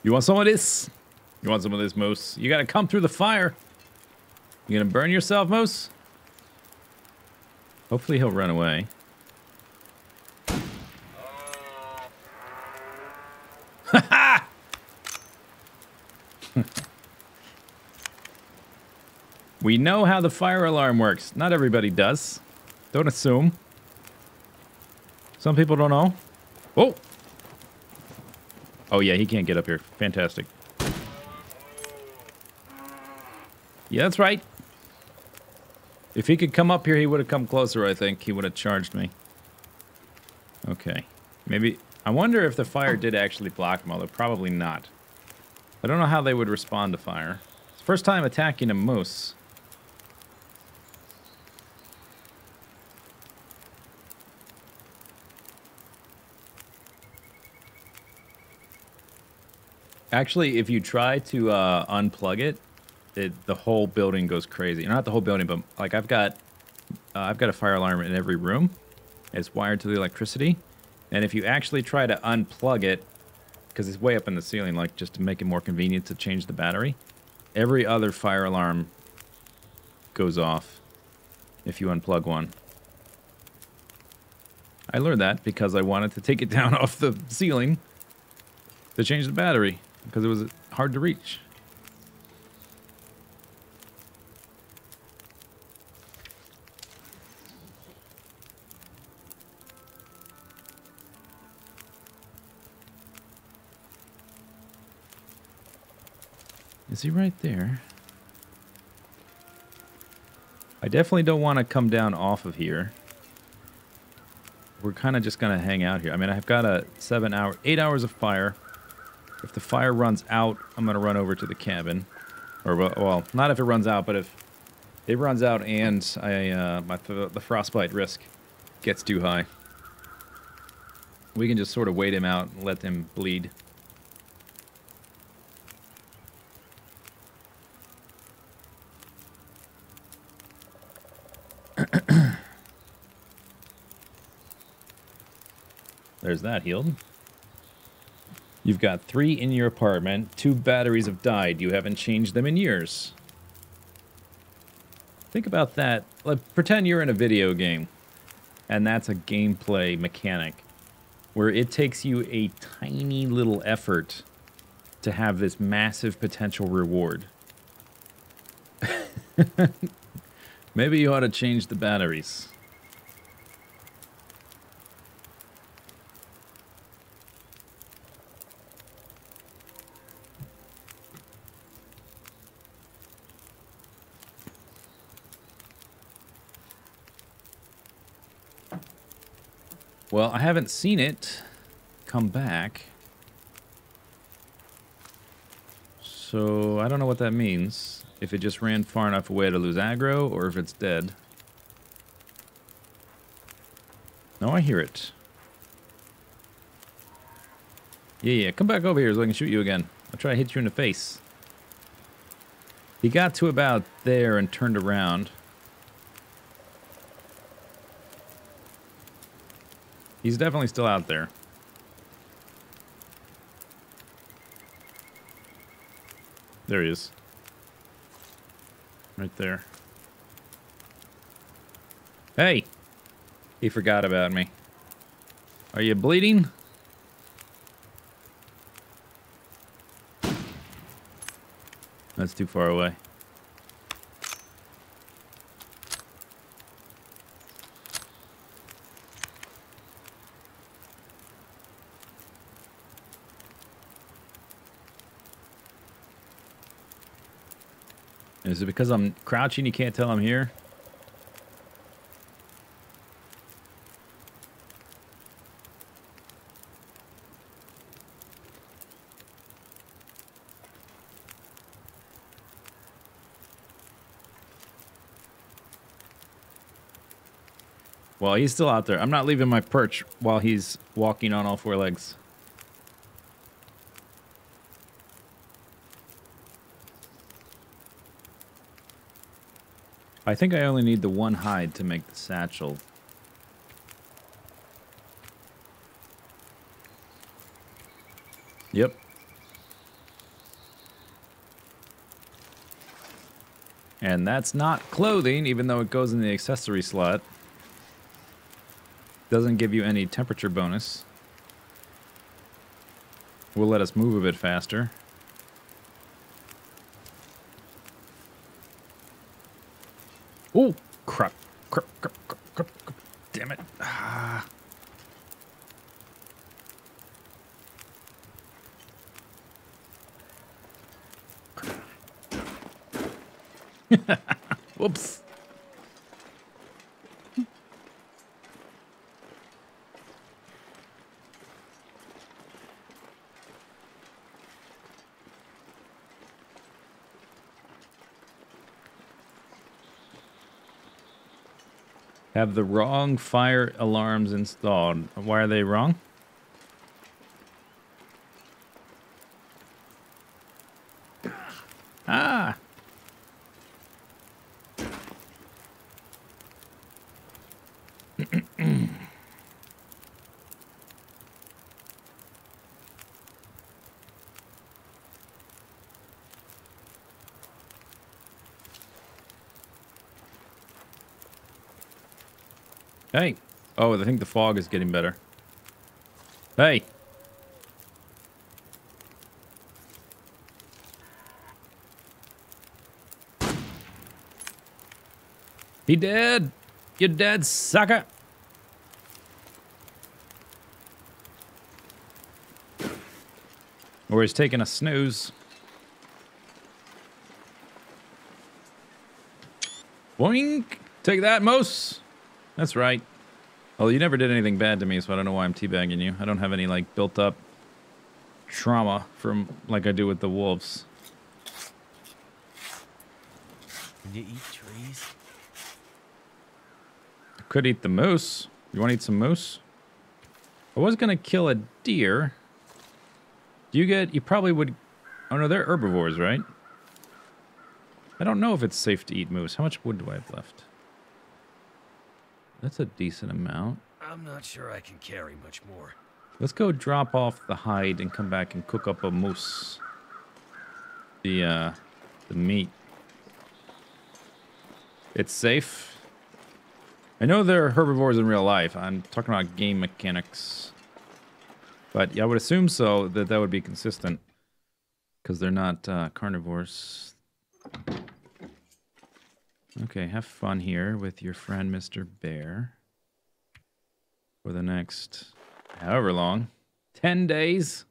Speaker 1: You want some of this? You want some of this, Moose? You gotta come through the fire. You gonna burn yourself, Moose? Hopefully he'll run away. Ha We know how the fire alarm works. Not everybody does. Don't assume. Some people don't know. Oh! Oh yeah, he can't get up here. Fantastic. Yeah, that's right. If he could come up here, he would have come closer, I think. He would have charged me. Okay. Maybe... I wonder if the fire did actually block him, although probably not. I don't know how they would respond to fire. It's the first time attacking a moose. Actually, if you try to unplug it, the whole building goes crazy. Not the whole building, but like I've got a fire alarm in every room. It's wired to the electricity, and if you actually try to unplug it, because it's way up in the ceiling, like just to make it more convenient to change the battery, every other fire alarm goes off if you unplug one. I learned that because I wanted to take it down off the ceiling to change the battery, because it was hard to reach. Is he right there? I definitely don't want to come down off of here. We're kind of just going to hang out here. I mean, I've got a 8 hours of fire. If the fire runs out, I'm going to run over to the cabin. Or, well, not if it runs out, but if it runs out and the frostbite risk gets too high, we can just sort of wait him out and let him bleed. There's that healed. You've got 3 in your apartment. 2 batteries have died. You haven't changed them in years. Think about that. Like, pretend you're in a video game, and that's a gameplay mechanic where it takes you a tiny little effort to have this massive potential reward. Maybe you ought to change the batteries. Well, I haven't seen it come back, so I don't know what that means. If it just ran far enough away to lose aggro, or if it's dead. No, I hear it. Yeah, come back over here so I can shoot you again. I'll try to hit you in the face. He got to about there and turned around. He's definitely still out there. There he is. Right there. Hey! He forgot about me. Are you bleeding? That's too far away. Is it because I'm crouching you can't tell I'm here? Well, he's still out there. I'm not leaving my perch while he's walking on all four legs. I think I only need the one hide to make the satchel. Yep. And that's not clothing, even though it goes in the accessory slot. Doesn't give you any temperature bonus. Will let us move a bit faster. Oh, crap. Crap. Damn it. Ah. Whoops. Have the wrong fire alarms installed. Why are they wrong? Ah! Hey. Oh, I think the fog is getting better. Hey. He dead. You dead, sucker. Or he's taking a snooze. Boink. Take that, Mose. That's right. Well, you never did anything bad to me, so I don't know why I'm teabagging you. I don't have any, like, built-up trauma from, like I do with the wolves.
Speaker 2: Can you eat trees?
Speaker 1: I could eat the moose. You want to eat some moose? I was going to kill a deer. Do you get... You probably would... Oh, no, they're herbivores, right? I don't know if it's safe to eat moose. How much wood do I have left? That's a decent amount.
Speaker 2: I'm not sure I can carry much more.
Speaker 1: Let's go drop off the hide and come back and cook up a moose. The meat. It's safe. I know they're herbivores in real life. I'm talking about game mechanics. But yeah, I would assume so, that would be consistent. Because they're not carnivores. Okay, have fun here with your friend Mr. Bear. For the next however long. 10 days.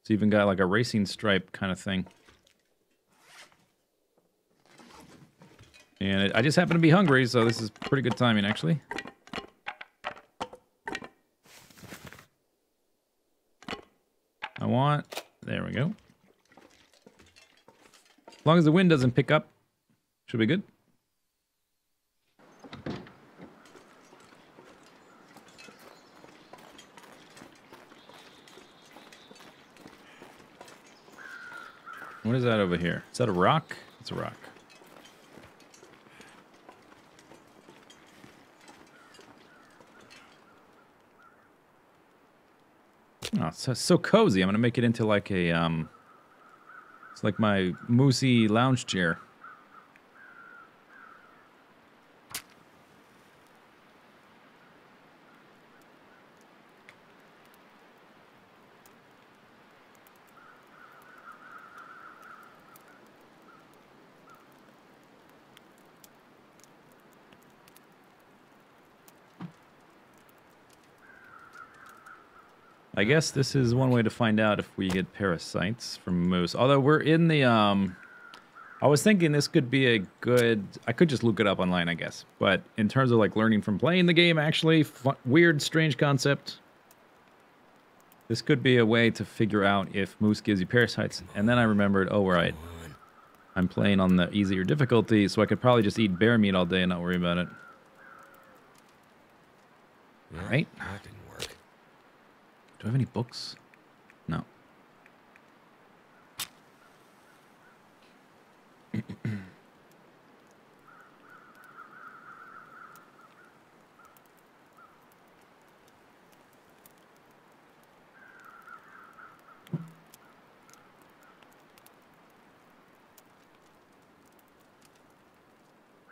Speaker 1: It's even got like a racing stripe kind of thing. And I just happen to be hungry, so this is pretty good timing, actually. I want... There we go. As long as the wind doesn't pick up, should be good. What is that over here? Is that a rock? It's a rock. Oh, it's so cozy. I'm gonna make it into like a it's like my moosey lounge chair. I guess this is one way to find out if we get parasites from moose. Although we're in the, I was thinking this could be a good, I could just look it up online, I guess. But in terms of like learning from playing the game, actually, weird, strange concept. This could be a way to figure out if moose gives you parasites. And then I remembered, oh, right. I'm playing on the easier difficulty, so I could probably just eat bear meat all day and not worry about it.
Speaker 2: Yeah,
Speaker 1: Right?
Speaker 2: that didn't work.
Speaker 1: Do I have any books? No.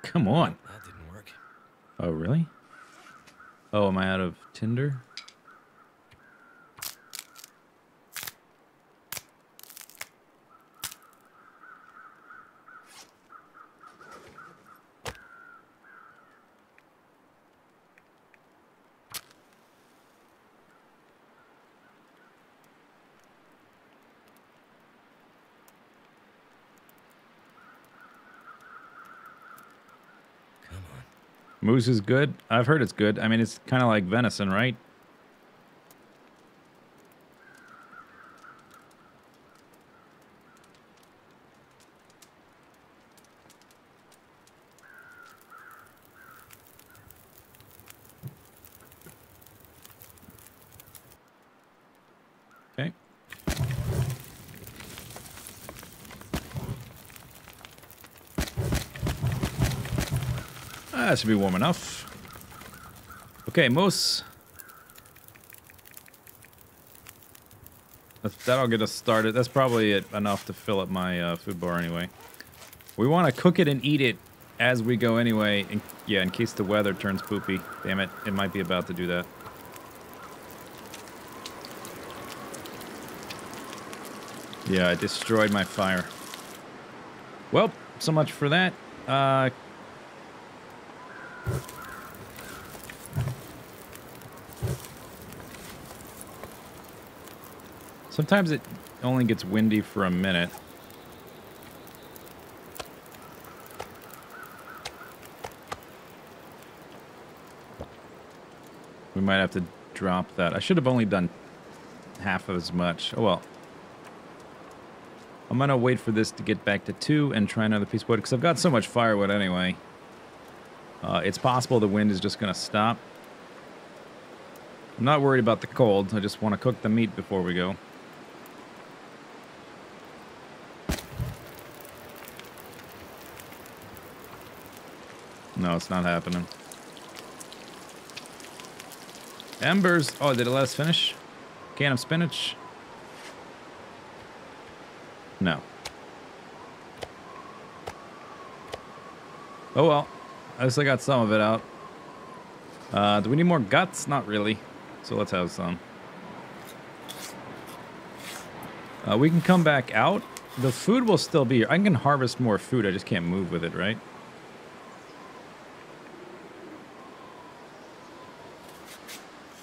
Speaker 1: Come on.
Speaker 2: That didn't work.
Speaker 1: Oh, really? Oh, am I out of tinder? Moose is good. I've heard it's good. I mean, it's kind of like venison, right? Okay. That should be warm enough. Okay, moose. That'll get us started. That's probably enough to fill up my food bar anyway. We want to cook it and eat it as we go anyway. In case the weather turns poopy. Damn it, it might be about to do that. Yeah, I destroyed my fire. Well, so much for that. Sometimes it only gets windy for a minute. We might have to drop that. I should have only done half as much. Oh well. I'm gonna wait for this to get back to 2 and try another piece of wood because I've got so much firewood anyway. It's possible the wind is just gonna stop. I'm not worried about the cold. I just want to cook the meat before we go. No, it's not happening. Embers. Oh, did it let us finish? Can of spinach? No. Oh well. At least I got some of it out. Do we need more guts? Not really. So let's have some. We can come back out. The food will still be here. I can harvest more food. I just can't move with it, right?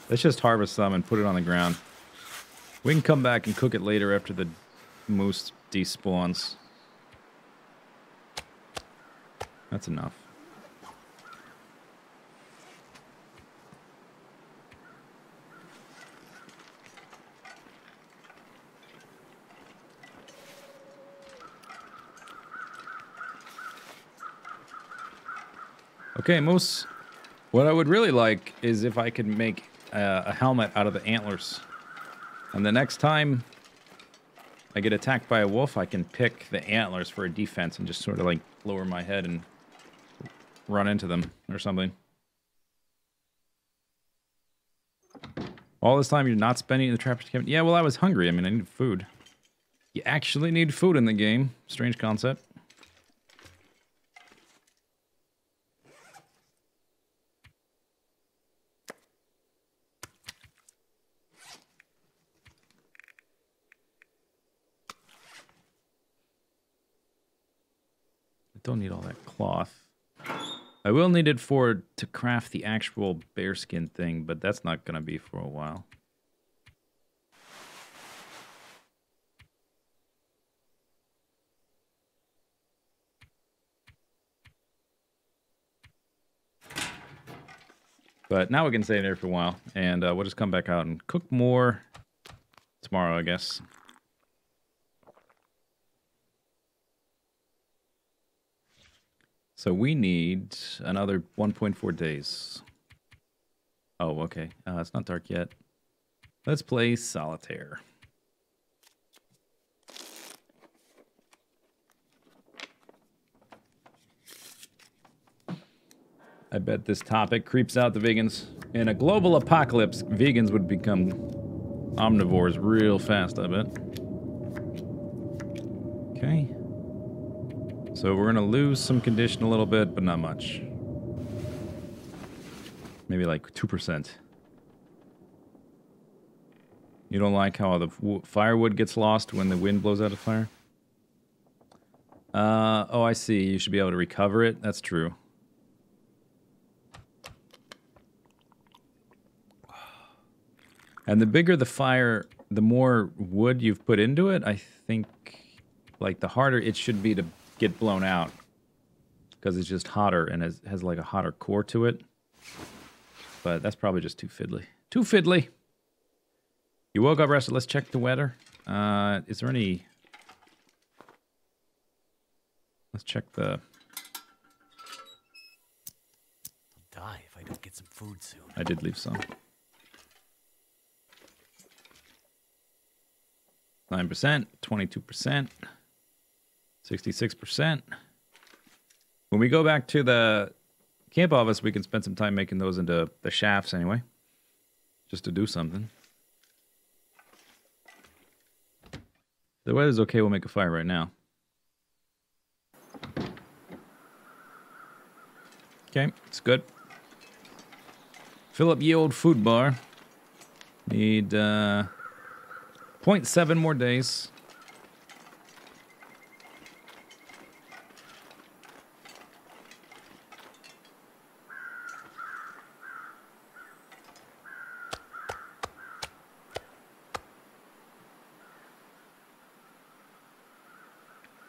Speaker 1: Let's just harvest some and put it on the ground. We can come back and cook it later after the moose despawns. That's enough. Okay, Moose. What I would really like is if I could make a helmet out of the antlers. And the next time I get attacked by a wolf, I can pick the antlers for a defense and just sort of like lower my head and run into them or something. All this time you're not spending in the trapper's cabin? Yeah, well, I was hungry. I mean, I need food. You actually need food in the game. Strange concept. I don't need all that cloth. I will need it to craft the actual bearskin thing, but that's not going to be for a while. But now we can stay there for a while, and we'll just come back out and cook more tomorrow, I guess. So we need another 1.4 days. Oh, okay. It's not dark yet. Let's play solitaire. I bet this topic creeps out the vegans. In a global apocalypse, vegans would become omnivores real fast, I bet. Okay. So we're going to lose some condition a little bit, but not much. Maybe like 2%. You don't like how the firewood gets lost when the wind blows out a fire? Oh, I see. You should be able to recover it. That's true. And the bigger the fire, the more wood you've put into it, I think, like, the harder it should be to get blown out. Because it's just hotter and has like a hotter core to it. But that's probably just too fiddly. Too fiddly! You woke up rested. Let's check the weather. Is there any... Let's check the...
Speaker 2: I'll die if I don't get some food soon.
Speaker 1: I did leave some. 9%, 22%, 66%. When we go back to the camp office, we can spend some time making those into the shafts anyway. Just to do something. The weather's okay, we'll make a fire right now. Okay, it's good. Fill up ye old food bar. Need 0.7 more days.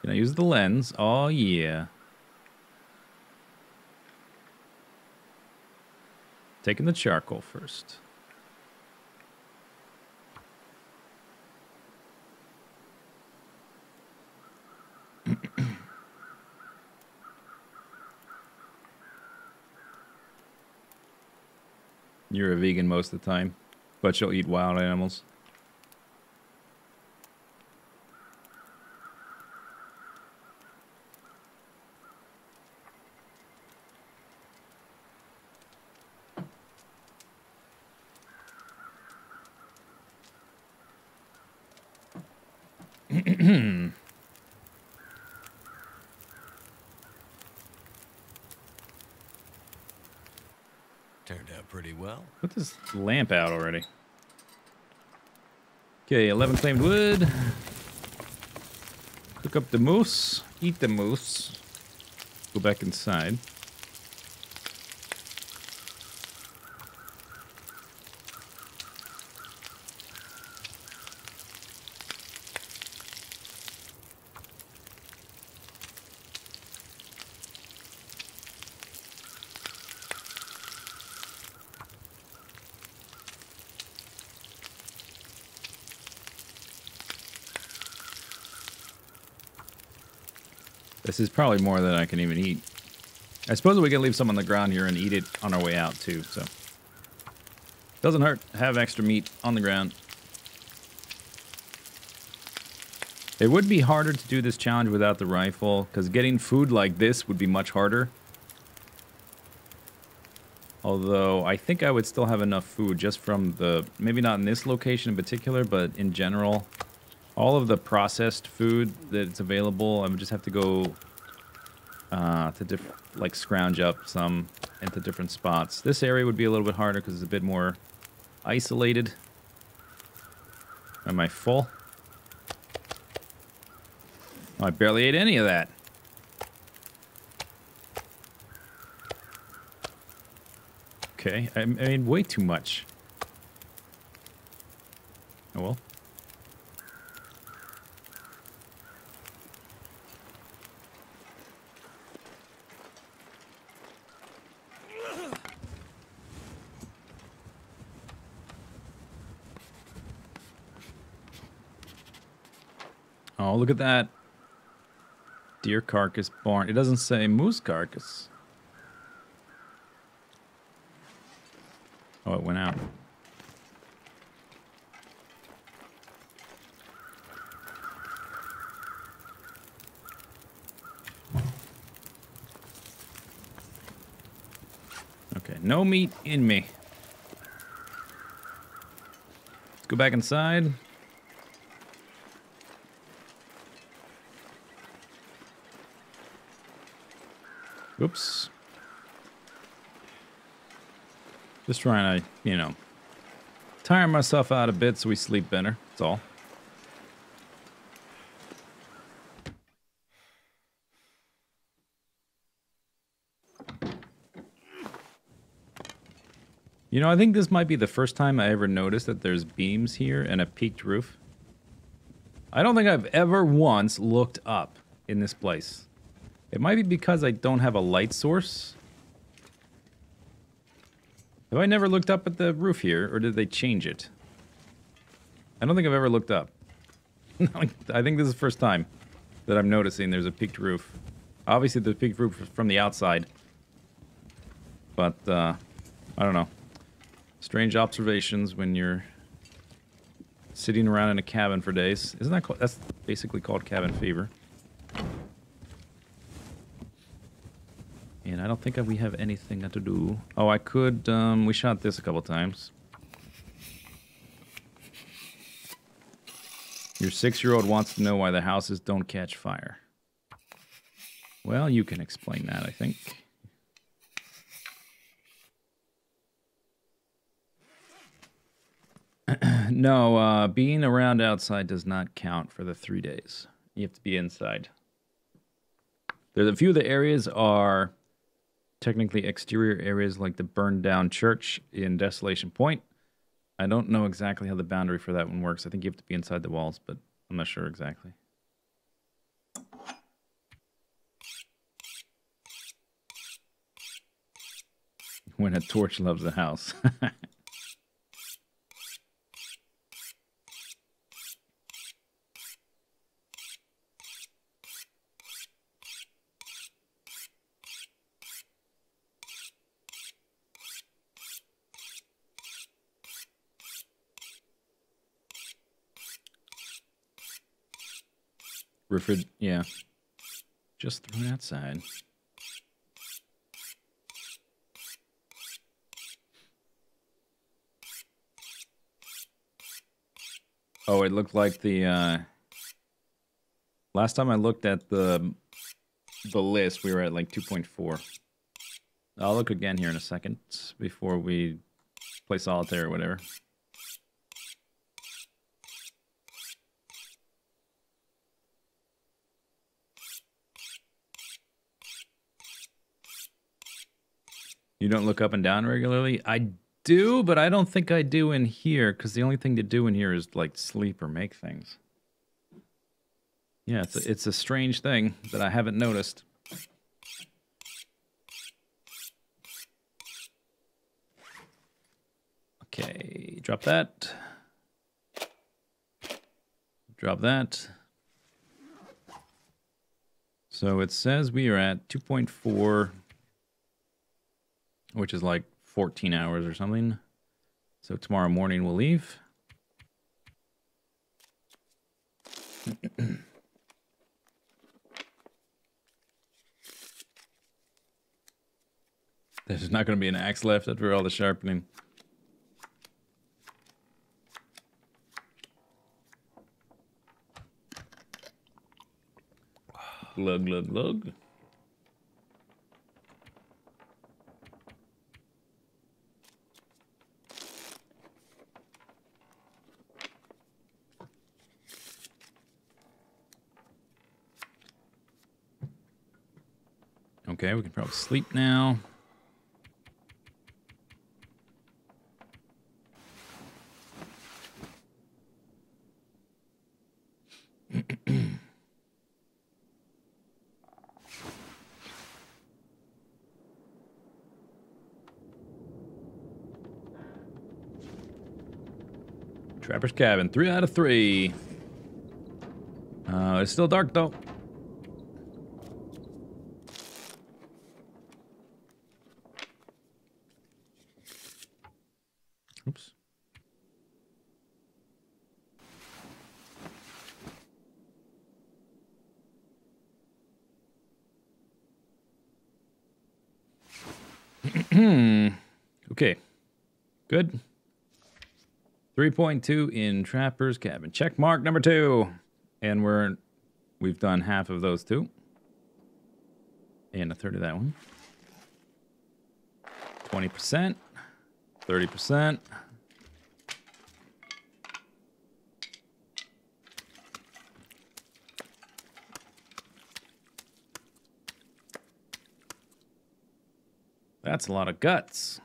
Speaker 1: Can I use the lens? Oh, yeah. Taking the charcoal first. You're a vegan most of the time, but you'll eat wild animals.
Speaker 2: Turned out pretty well.
Speaker 1: Put this lamp out already. Okay, 11 claimed wood. Cook up the moose. Eat the moose. Go back inside. This is probably more than I can even eat. I suppose we can leave some on the ground here and eat it on our way out, too, so. Doesn't hurt to have extra meat on the ground. It would be harder to do this challenge without the rifle, because getting food like this would be much harder. Although, I think I would still have enough food just from the... Maybe not in this location in particular, but in general. All of the processed food that's available, I would just have to go... like scrounge up some into different spots. This area would be a little bit harder because it's a bit more isolated. Am I full? Oh, I barely ate any of that. Okay, I mean way too much. Oh well. Oh, look at that. Deer carcass barn. It doesn't say moose carcass. Oh, it went out. Okay, no meat in me. Let's go back inside. Oops. Just trying to, you know, tire myself out a bit so we sleep better. That's all. You know, I think this might be the first time I ever noticed that there's beams here and a peaked roof. I don't think I've ever once looked up in this place. It might be because I don't have a light source. Have I never looked up at the roof here, or did they change it? I don't think I've ever looked up. I think this is the first time that I'm noticing there's a peaked roof. Obviously, the peaked roof is from the outside. But, I don't know. Strange observations when you're sitting around in a cabin for days. Isn't that called, that's basically called cabin fever. And I don't think we have anything to do. Oh, I could, we shot this a couple times. Your 6-year-old wants to know why the houses don't catch fire. Well, you can explain that, I think. No, being around outside does not count for the 3 days. You have to be inside. There's a few of the areas are technically exterior areas like the burned down church in Desolation Point. I don't know exactly how the boundary for that one works. I think you have to be inside the walls, but I'm not sure exactly. When a torch loves the house. Yeah. Just throw it outside. Oh, it looked like the, last time I looked at the list, we were at like 2.4. I'll look again here in a second before we play solitaire or whatever. You don't look up and down regularly? I do, but I don't think I do in here, because the only thing to do in here is, like, sleep or make things. Yeah, it's a strange thing that I haven't noticed. Okay, drop that. Drop that. So it says we are at 2.4... which is like 14 hours or something. So tomorrow morning we'll leave. There's not going to be an axe left after all the sharpening. Glug, glug, glug. Okay, we can probably sleep now. Trapper's cabin, 3 out of 3. It's still dark though. Oops. Okay. Good. 3.2 in Trapper's cabin. Check mark number 2. And we've done half of those 2. And a third of that one. 20%. 30%. That's a lot of guts.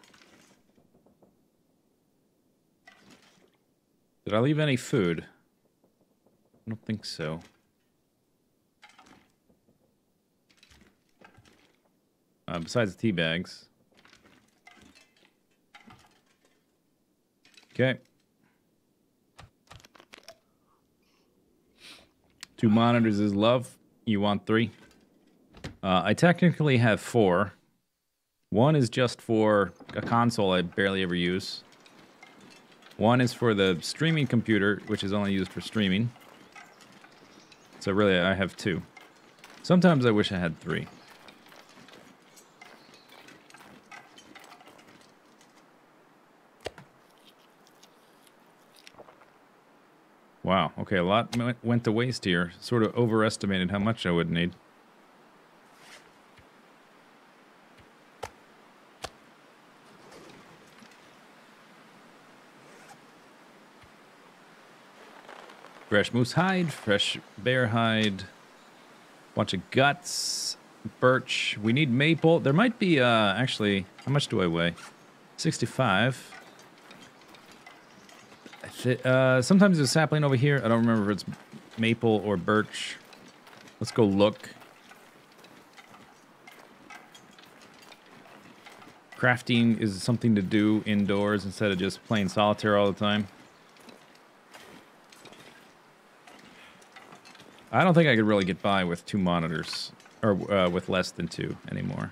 Speaker 1: Did I leave any food? I don't think so. Besides the tea bags. Okay. 2 monitors is love. You want 3? I technically have 4. 1 is just for a console I barely ever use. 1 is for the streaming computer, which is only used for streaming. So really, I have 2. Sometimes I wish I had 3. Wow, okay, a lot went to waste here. Sort of overestimated how much I would need. Fresh moose hide, fresh bear hide, bunch of guts, birch. We need maple. There might be, actually, how much do I weigh? 65. Sometimes there's a sapling over here. I don't remember if it's maple or birch. Let's go look. Crafting is something to do indoors instead of just playing solitaire all the time. I don't think I could really get by with 2 monitors, or with less than 2 anymore.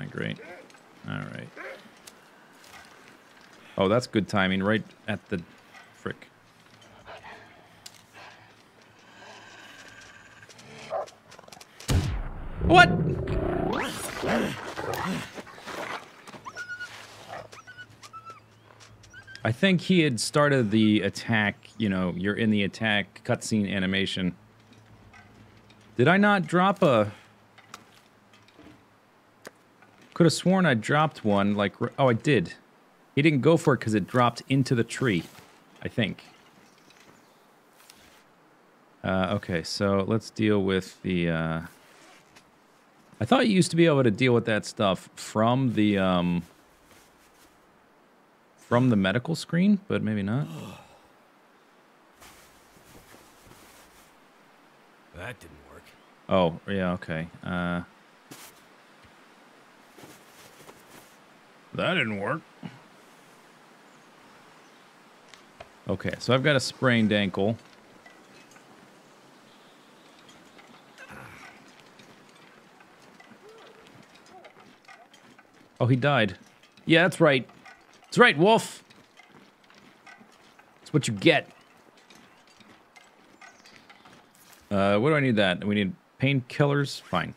Speaker 1: Great. All right. Oh, that's good timing, right at the frick. What? I think he had started the attack, you know, you're in the attack cutscene animation. Did I not drop a... Could have sworn I dropped one, like... Oh, I did. He didn't go for it because it dropped into the tree, I think. Okay, so let's deal with the... I thought you used to be able to deal with that stuff from the medical screen, but maybe not.
Speaker 2: That didn't work.
Speaker 1: Oh, yeah, okay. That didn't work. Okay, so I've got a sprained ankle. Oh, he died. Yeah, that's right. That's right, wolf. That's what you get. What do I need that? We need painkillers? Fine.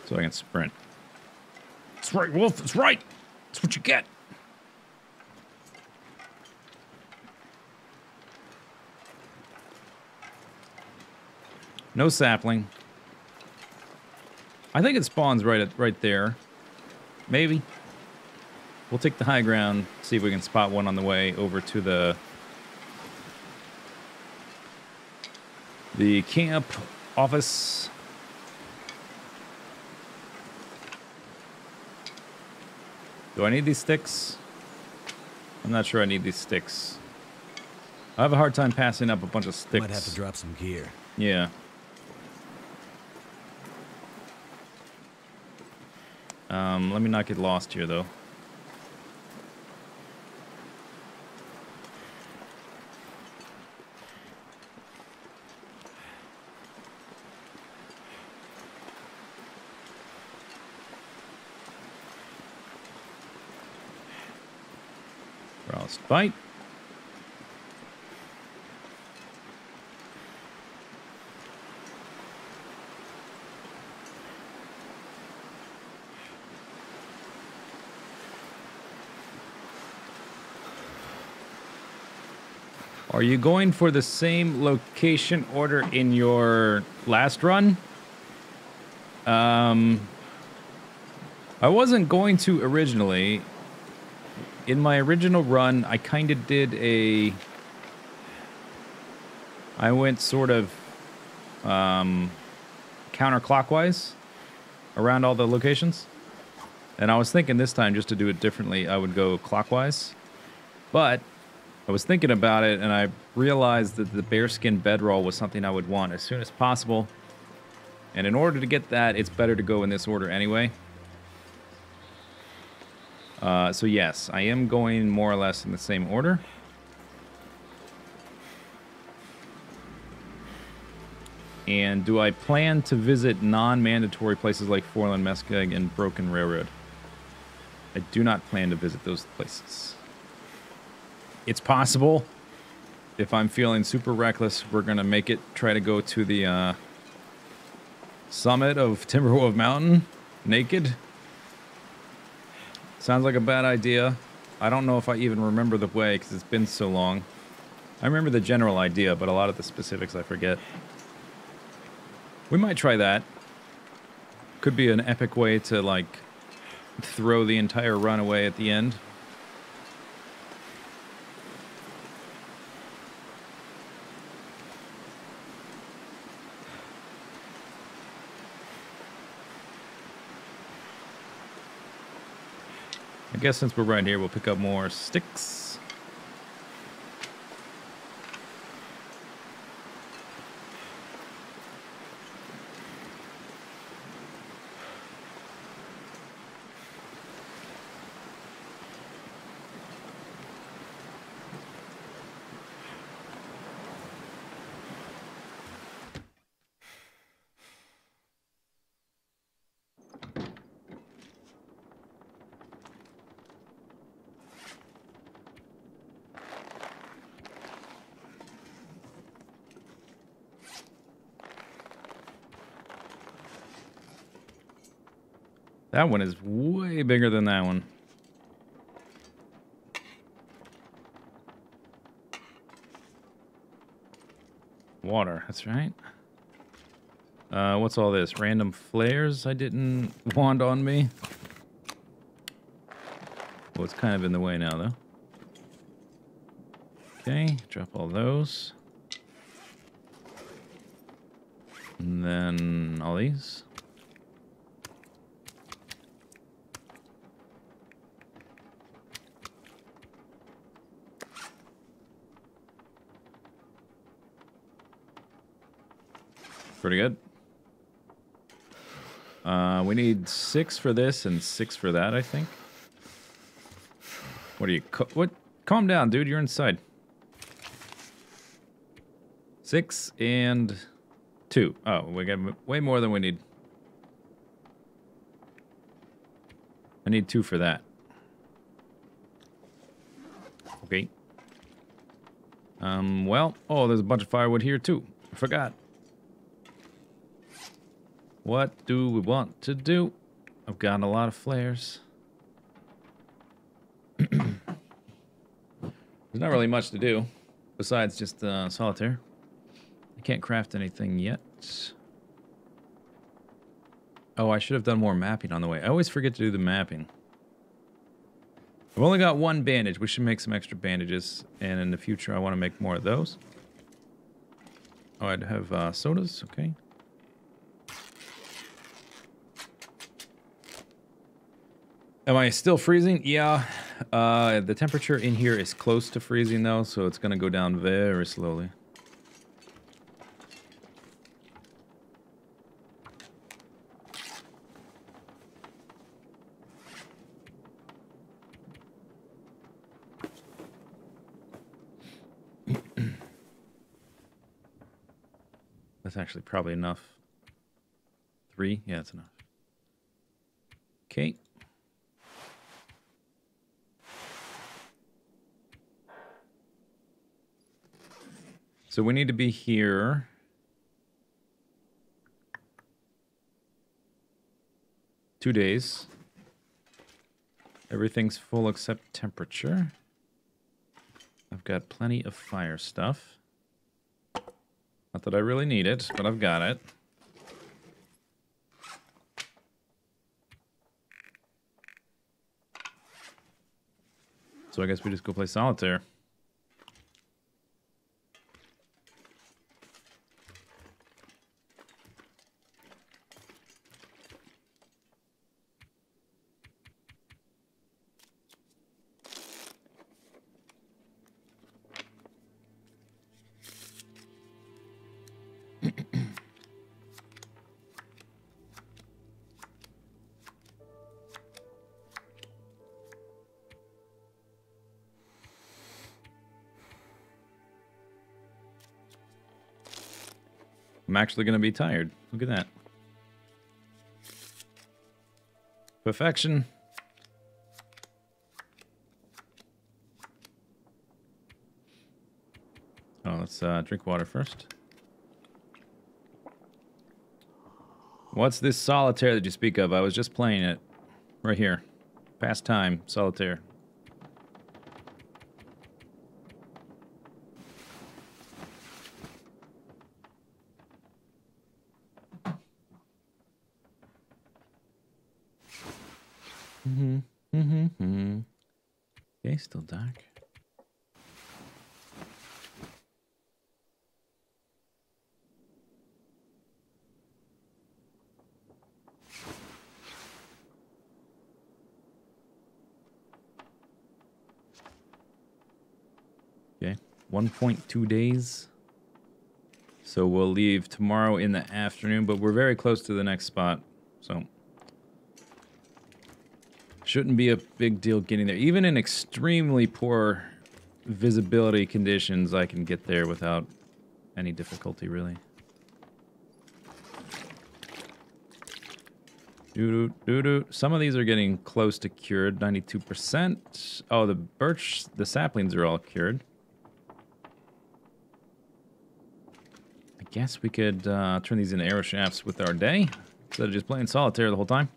Speaker 1: So I can sprint. That's right, wolf. That's right. That's what you get. No sapling. I think it spawns right there. Maybe. We'll take the high ground, see if we can spot one on the way over to the camp office. Do I need these sticks? I'm not sure I need these sticks. I have a hard time passing up a bunch of sticks.
Speaker 2: Might have to drop some gear.
Speaker 1: Yeah. Let me not get lost here, though. Frostbite. Are you going for the same location order in your last run? I wasn't going to originally. In my original run, I kind of did a... I went sort of counterclockwise around all the locations. And I was thinking this time, just to do it differently, I would go clockwise. But I was thinking about it, and I realized that the bearskin bedroll was something I would want as soon as possible. And in order to get that, it's better to go in this order anyway. So yes, I am going more or less in the same order. And do I plan to visit non-mandatory places like Forland, Meskeg, and Broken Railroad? I do not plan to visit those places. It's possible. If I'm feeling super reckless, we're going to make it, try to go to the summit of Timberwolf Mountain, naked. Sounds like a bad idea. I don't know if I even remember the way, because it's been so long. I remember the general idea, but a lot of the specifics I forget. We might try that. Could be an epic way to, like, throw the entire run away at the end. I guess since we're right here, we'll pick up more sticks. That one is way bigger than that one. Water, that's right. What's all this? Random flares I didn't want on me. Well, it's kind of in the way now, though. Okay, drop all those. And then all these. Pretty good. We need 6 for this and 6 for that, I think. What are you... What? Calm down, dude. You're inside. 6 and 2. Oh, we got way more than we need. I need 2 for that. Okay. Well, oh, there's a bunch of firewood here too. I forgot. What do we want to do? I've got a lot of flares. There's not really much to do besides just solitaire. I can't craft anything yet. Oh, I should have done more mapping on the way. I always forget to do the mapping. I've only got 1 bandage. We should make some extra bandages. And in the future, I want to make more of those. Oh, I'd have sodas. Okay. Am I still freezing? Yeah. The temperature in here is close to freezing, though, so it's going to go down very slowly. That's actually probably enough. 3? Yeah, that's enough. Okay. So we need to be here. Two days. Everything's full except temperature. I've got plenty of fire stuff. Not that I really need it, but I've got it. So I guess we just go play solitaire. I'm actually going to be tired. Look at that. Perfection. Oh, let's drink water first. What's this solitaire that you speak of? I was just playing it. Right here. Past time, solitaire. Okay, still dark. Okay, 1.2 days. So we'll leave tomorrow in the afternoon, but we're very close to the next spot, so shouldn't be a big deal getting there. Even in extremely poor visibility conditions, I can get there without any difficulty, really. Some of these are getting close to cured, 92%. Oh, the birch, the saplings are all cured. I guess we could turn these into arrow shafts with our day, instead of just playing solitaire the whole time.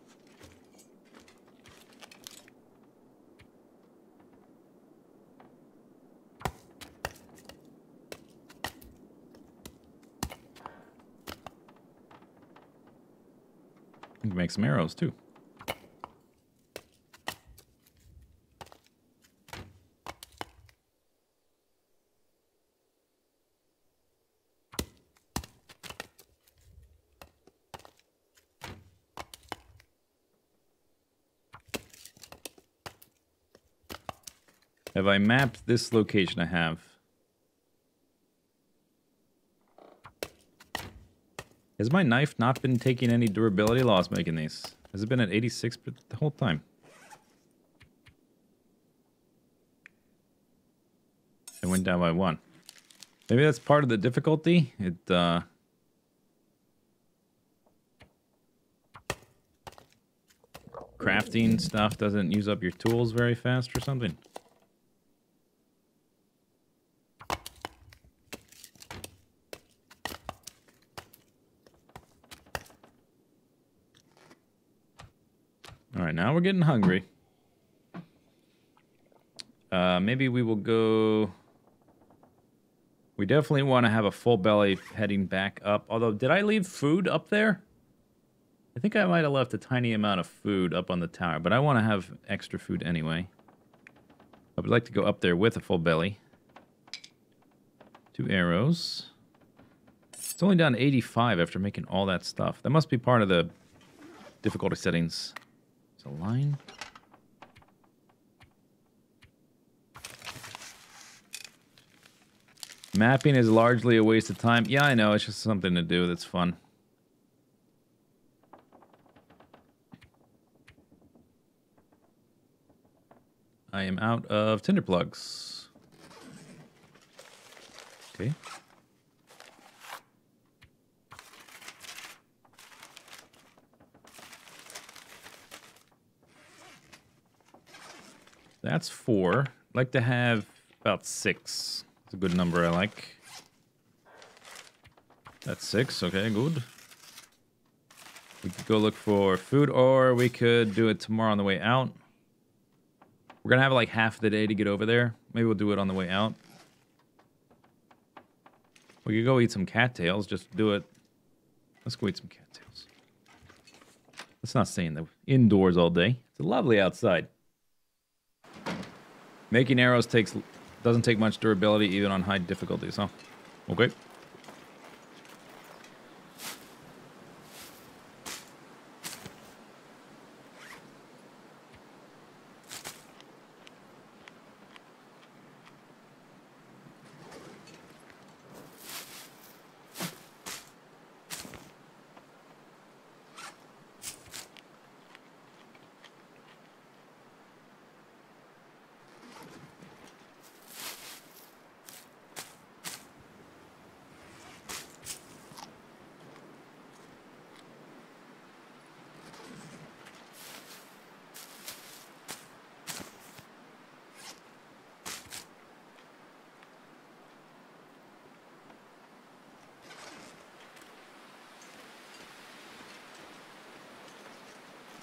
Speaker 1: We can make some arrows, too. Have I mapped this location? I have. Has my knife not been taking any durability loss making these? Has it been at 86 the whole time? It went down by 1. Maybe that's part of the difficulty. It crafting stuff doesn't use up your tools very fast or something. All right, now we're getting hungry. Maybe we will go... We definitely want to have a full belly heading back up. Although, did I leave food up there? I think I might have left a tiny amount of food up on the tower, but I want to have extra food anyway. I would like to go up there with a full belly. 2 arrows. It's only down to 85 after making all that stuff. That must be part of the difficulty settings. There's a line. Mapping is largely a waste of time. Yeah, I know. It's just something to do that's fun. I am out of tinder plugs. Okay. That's 4. I'd like to have about 6. It's a good number I like. That's 6. Okay, good. We could go look for food, or we could do it tomorrow on the way out. We're going to have like half the day to get over there. Maybe we'll do it on the way out. We could go eat some cattails. Just do it. Let's go eat some cattails. Let's not stay indoors all day. It's lovely outside. Making arrows doesn't take much durability even on high difficulties, huh? Okay.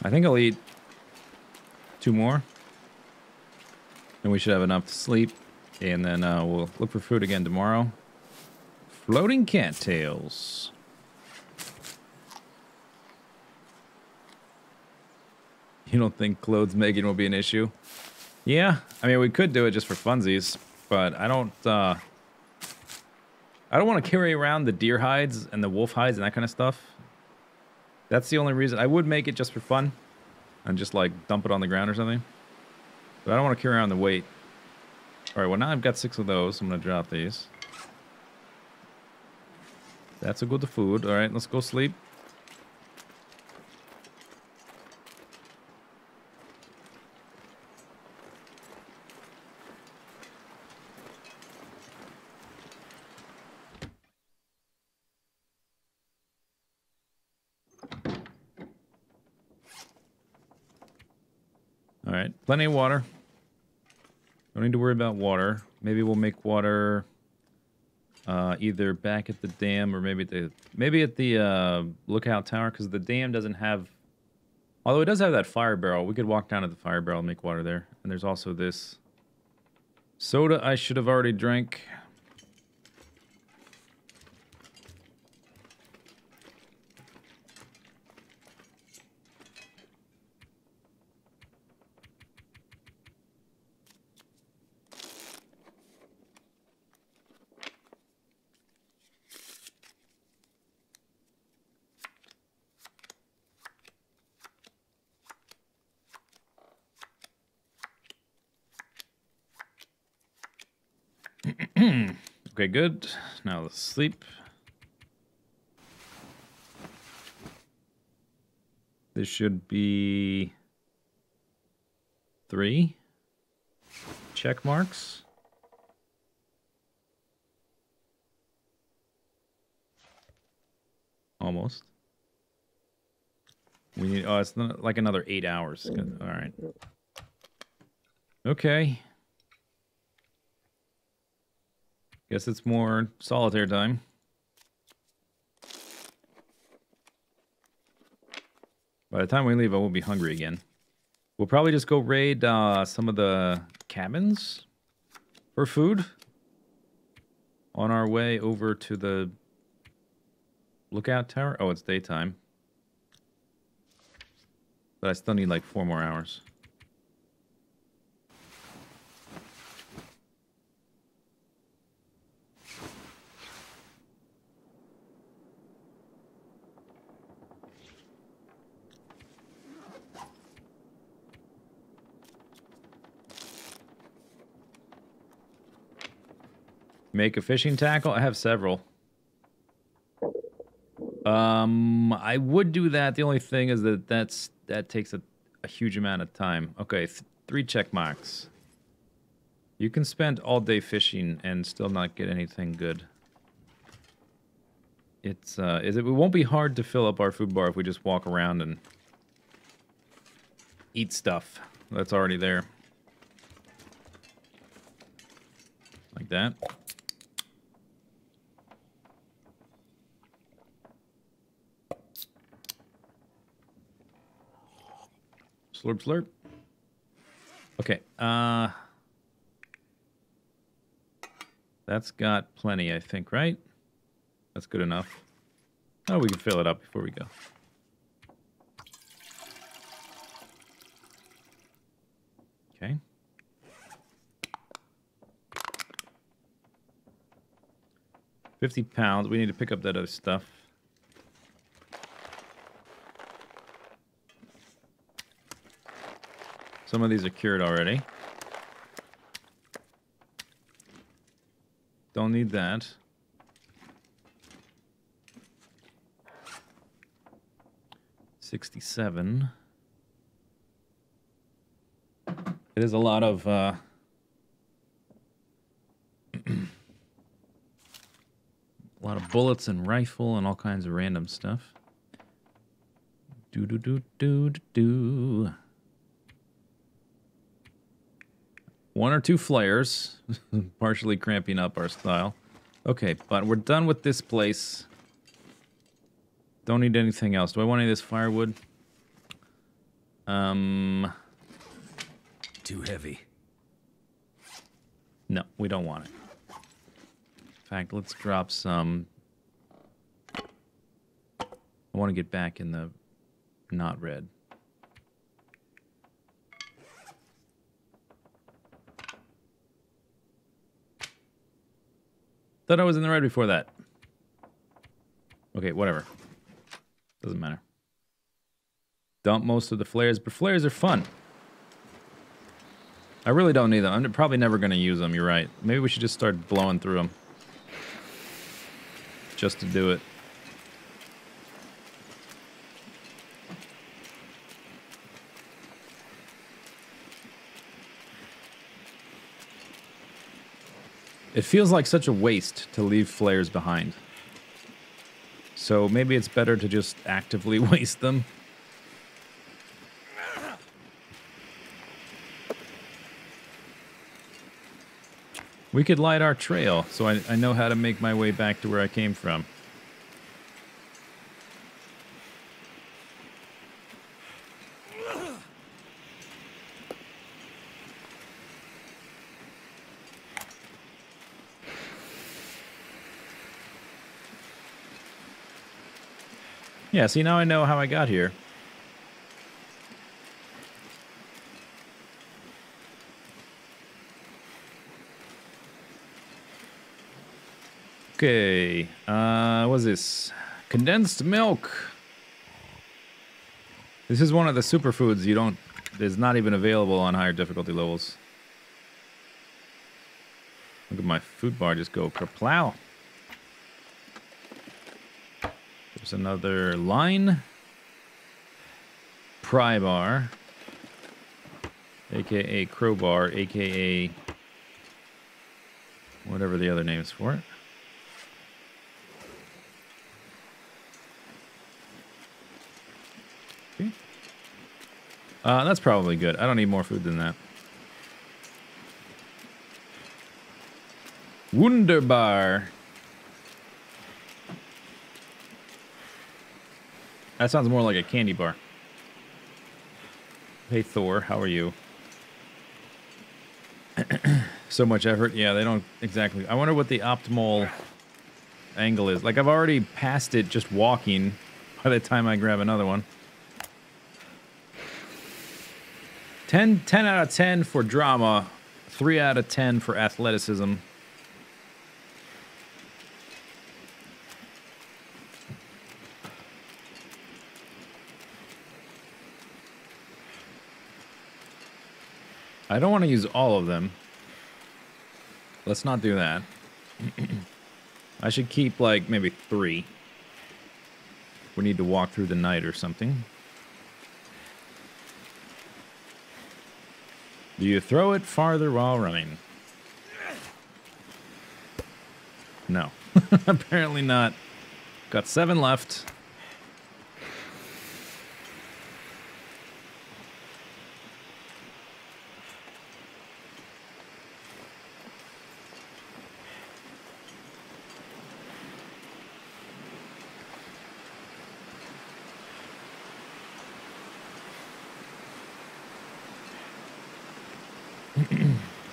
Speaker 1: I think I'll eat 2 more. And we should have enough to sleep. And then we'll look for food again tomorrow. Floating cattails. You don't think clothes making will be an issue? Yeah, I mean, we could do it just for funsies. But I don't want to carry around the deer hides and the wolf hides and that kind of stuff. That's the only reason. I would make it just for fun and just like dump it on the ground or something. But I don't want to carry around the weight. All right, well now I've got 6 of those. I'm going to drop these. That's a good food. All right, let's go sleep. All right, plenty of water. Don't need to worry about water. Maybe we'll make water either back at the dam or maybe at the lookout tower, because the dam doesn't have. Although it does have that fire barrel, we could walk down to the fire barrel and make water there. And there's also this soda I should have already drank. Okay, good. Now let's sleep. This should be 3 check marks. Almost. We need. Oh, it's like another 8 hours. All right. Okay. Guess it's more solitaire time. By the time we leave, I won't be hungry again. We'll probably just go raid some of the cabins for food on our way over to the lookout tower. Oh, it's daytime. But I still need like 4 more hours. Make a fishing tackle? I have several. I would do that. The only thing is that takes a huge amount of time. Okay, 3 check marks. You can spend all day fishing and still not get anything good. It won't be hard to fill up our food bar if we just walk around and eat stuff that's already there. Like that. Slurp, slurp. Okay, that's got plenty, I think, right? That's good enough. Oh, we can fill it up before we go. Okay. £50. We need to pick up that other stuff. Some of these are cured already. Don't need that. $67. It is a lot of a lot of bullets and rifle and all kinds of random stuff. Do do do do do. 1 or 2 flares, partially cramping up our style. Okay, but we're done with this place. Don't need anything else. Do I want any of this firewood?
Speaker 2: Too heavy.
Speaker 1: No, we don't want it. In fact, let's drop some. I want to get back in the not red. Thought I was in the red before that. Okay, whatever. Doesn't matter. Dump most of the flares, but flares are fun. I really don't need them. I'm probably never going to use them, you're right. Maybe we should just start blowing through them. Just to do it. It feels like such a waste to leave flares behind. So maybe it's better to just actively waste them. We could light our trail, so I know how to make my way back to where I came from. Yeah, see, now I know how I got here. Okay, what's this? Condensed milk. This is one of the superfoods is not even available on higher difficulty levels. Look at my food bar just go kerplow. There's another line. Pry bar. AKA crowbar, AKA whatever the other name is for it. Okay. That's probably good. I don't need more food than that. Wunderbar. That sounds more like a candy bar. Hey, Thor, how are you? So much effort. Yeah, they don't exactly. I wonder what the optimal angle is. Like, I've already passed it just walking by the time I grab another one. 10 out of 10 for drama. 3 out of 10 for athleticism. I don't want to use all of them. Let's not do that. I should keep, like, maybe 3. We need to walk through the night or something. Do you throw it farther while running? No. Apparently not. Got 7 left.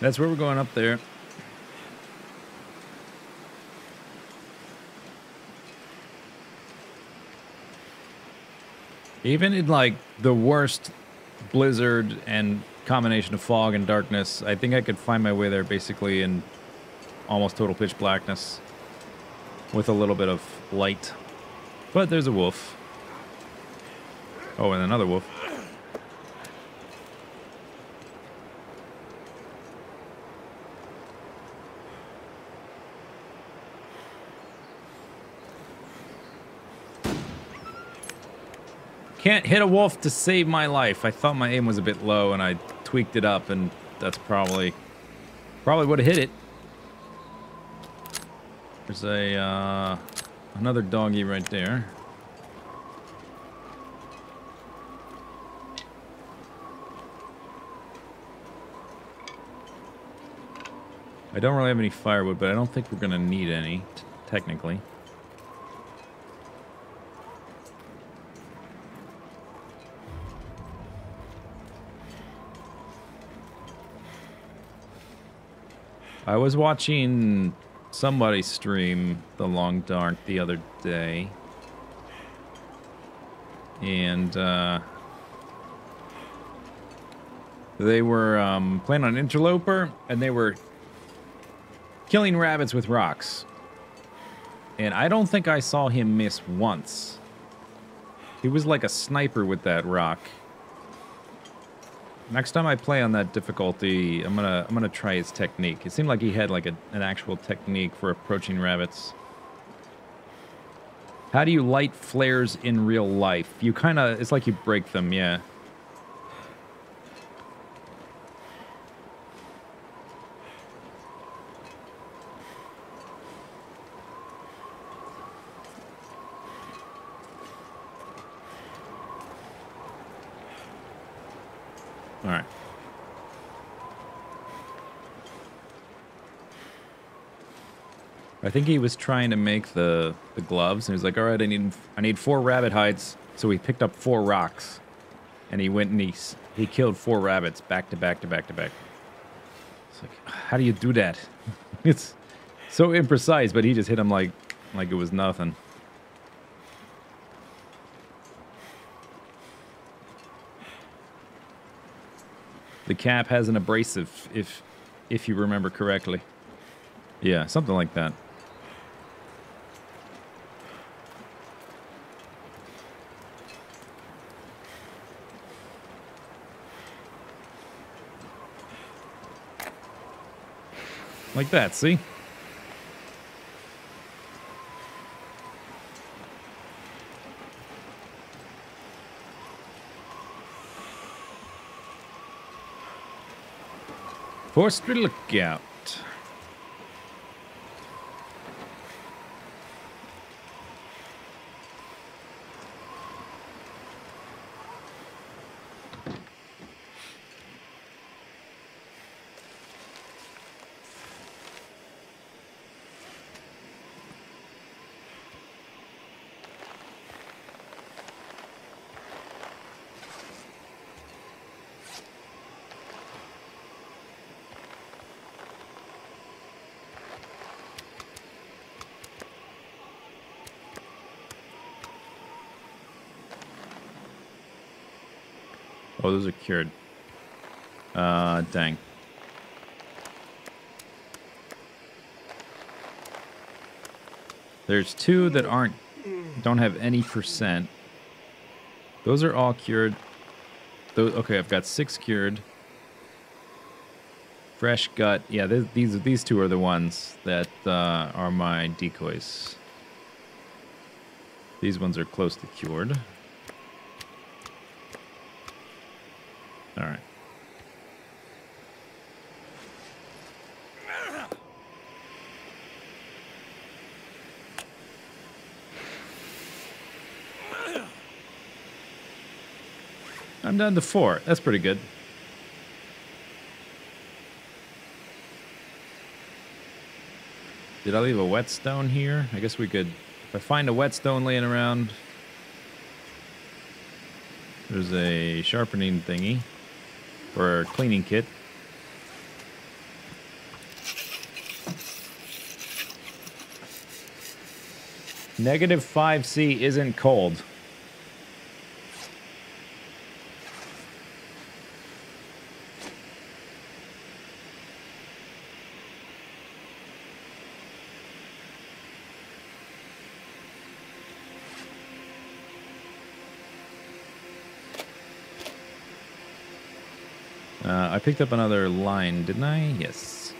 Speaker 1: That's where we're going, up there. Even in, like, the worst blizzard and combination of fog and darkness, I think I could find my way there basically in almost total pitch blackness with a little bit of light. But there's a wolf. Oh, and another wolf. Can't hit a wolf to save my life. I thought my aim was a bit low and I tweaked it up, and that's probably would have hit it. There's a another doggy right there. I don't really have any firewood, but I don't think we're gonna need any, technically. I was watching somebody stream The Long Dark the other day, and they were playing on Interloper, and they were killing rabbits with rocks. And I don't think I saw him miss once. He was like a sniper with that rock. Next time I play on that difficulty, I'm gonna try his technique. It seemed like he had like an actual technique for approaching rabbits. How do you light flares in real life? You it's like you break them, yeah. All right. I think he was trying to make the gloves, and he was like, "All right, I need 4 rabbit hides." So he picked up 4 rocks, and he went and he killed 4 rabbits back to back to back to back. It's like, how do you do that? It's so imprecise, but he just hit him like it was nothing. The cap has an abrasive, if you remember correctly. Yeah, something like that. Like that, see? Forced to look out. Oh, those are cured. Dang. There's 2 that don't have any percent. Those are all cured. Those, okay, I've got 6 cured. Fresh gut. Yeah, these 2 are the ones that are my decoys. These ones are close to cured. All right. I'm down to 4. That's pretty good. Did I leave a whetstone here? I guess we could... If I find a whetstone laying around... There's a sharpening thingy. Or a cleaning kit. -5C isn't cold. I picked up another line, didn't I? Yes.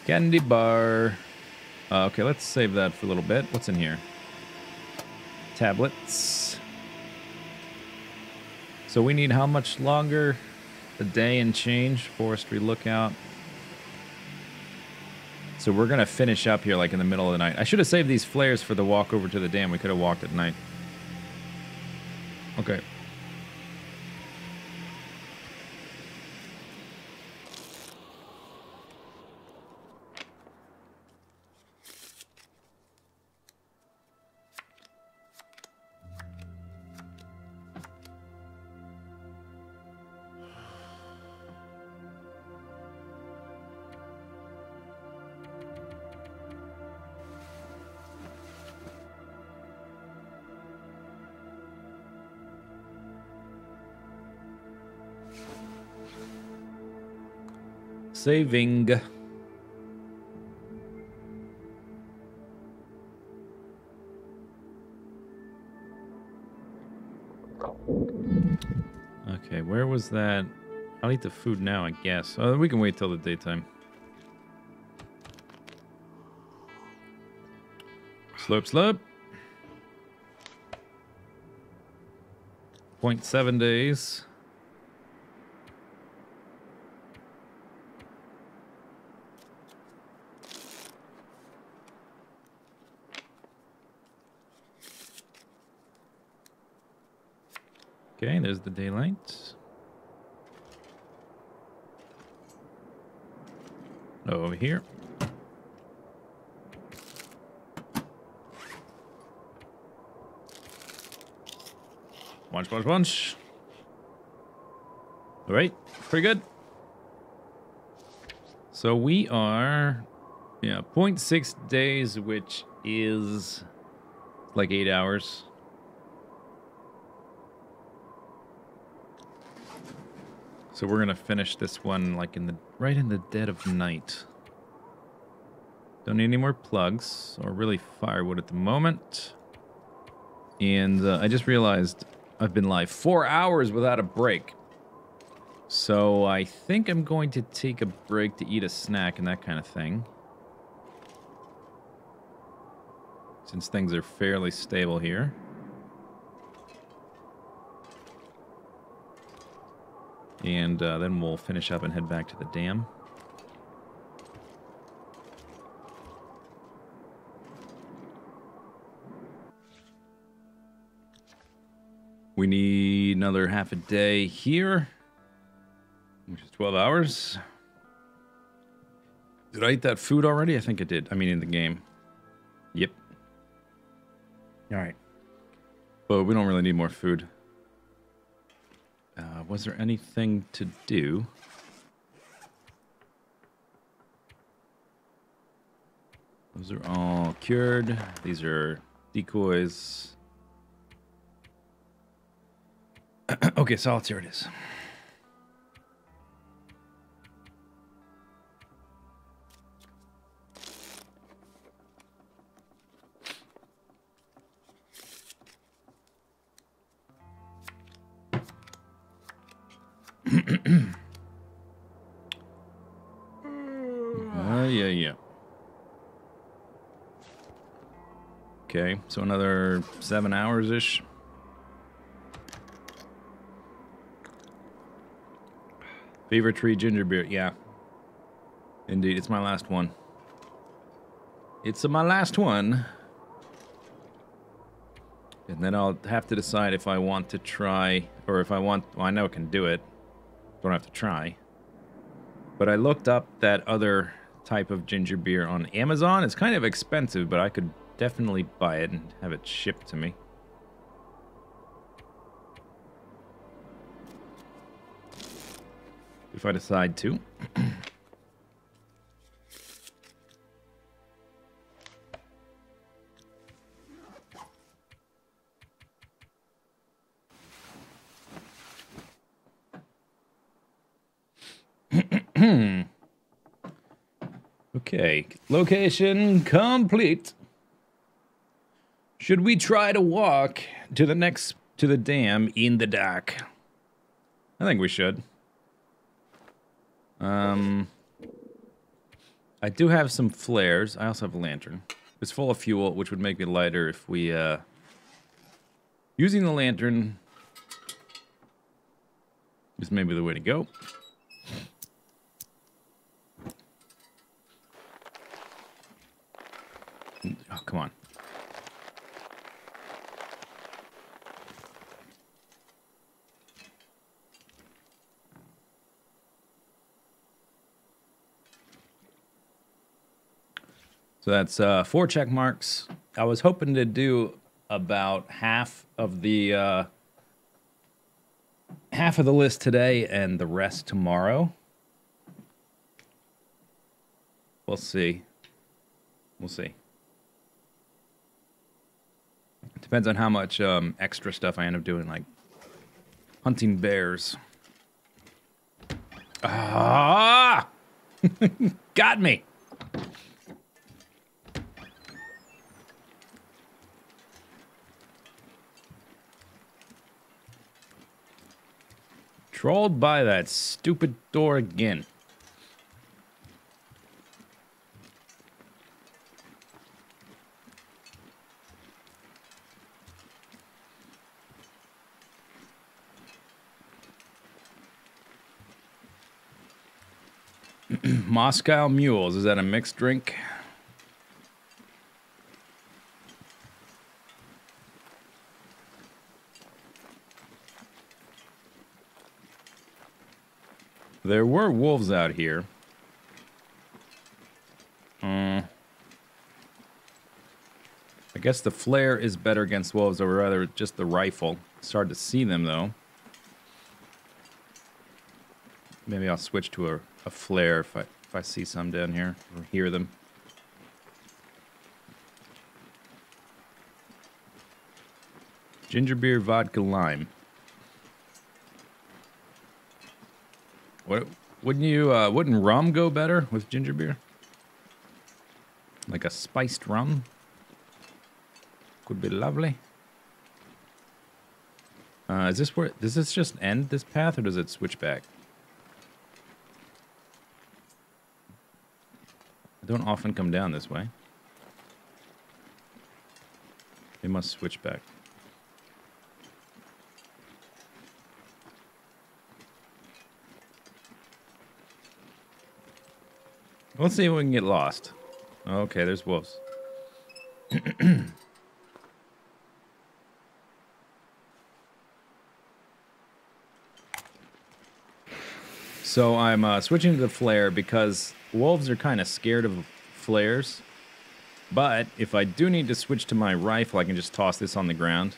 Speaker 1: Candy bar. Okay, let's save that for a little bit. What's in here? Tablets. So we need how much longer? A day and change. Forestry lookout. So we're going to finish up here like in the middle of the night. I should have saved these flares for the walk over to the dam. We could have walked at night. Okay. Saving. Okay, where was that? I'll eat the food now, I guess. Oh, we can wait till the daytime. Slurp, slurp. 0.7 days. Okay, there's the daylight. Over here. Punch, punch, punch. All right, pretty good. So we are, 0.6 days, which is like 8 hours. So we're gonna finish this one like right in the dead of night. Don't need any more plugs or really firewood at the moment. And I just realized I've been live 4 hours without a break. So I think I'm going to take a break to eat a snack and that kind of thing. Since things are fairly stable here. And then we'll finish up and head back to the dam. We need another half a day here, which is 12 hours. Did I eat that food already? I think I did. I mean, in the game. Yep. All right. But we don't really need more food. Was there anything to do? Those are all cured. These are decoys. Okay, solitaire it is. Yeah. Okay, so another 7 hours-ish. Fever Tree Ginger Beer, yeah. Indeed, it's my last one. It's my last one. And then I'll have to decide if I want to try, or if I want, well, I know I can do it. Don't have to try. But I looked up that other type of ginger beer on Amazon. It's kind of expensive, but I could definitely buy it and have it shipped to me. If I decide to. Okay, location complete. Should we try to walk to the dam in the dark? I think we should. I do have some flares. I also have a lantern. It's full of fuel, which would make it lighter if we, using the lantern is maybe the way to go. Oh, come on. So that's 4 check marks. I was hoping to do about half of the list today and the rest tomorrow. We'll see. We'll see. It depends on how much extra stuff I end up doing, like hunting bears. Ah! Got me! Trolled by that stupid door again. Moscow Mules, is that a mixed drink? There were wolves out here. I guess the flare is better against wolves, or rather just the rifle. It's hard to see them, though. Maybe I'll switch to a flare if I see some down here, or hear them. Ginger beer, vodka, lime. What wouldn't rum go better with ginger beer? Like a spiced rum? Could be lovely. Is this where, does this just end this path, or does it switch back? I don't often come down this way. They must switch back. Let's see if we can get lost. Okay, there's wolves. So I'm switching to the flare because wolves are kind of scared of flares. But if I do need to switch to my rifle, I can just toss this on the ground.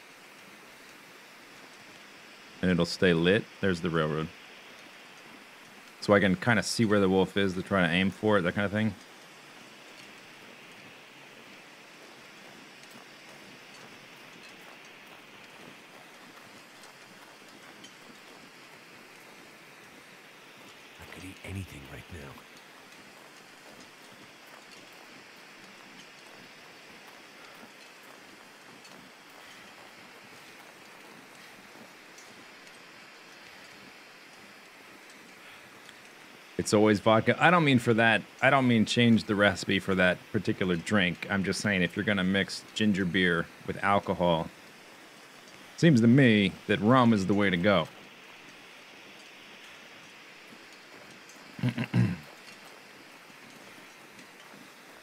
Speaker 1: and it'll stay lit. There's the railroad. So I can kind of see where the wolf is to try to aim for it, that kind of thing.
Speaker 2: I could eat anything right now.
Speaker 1: It's always vodka. I don't mean for that. I don't mean change the recipe for that particular drink. I'm just saying if you're going to mix ginger beer with alcohol, seems to me that rum is the way to go.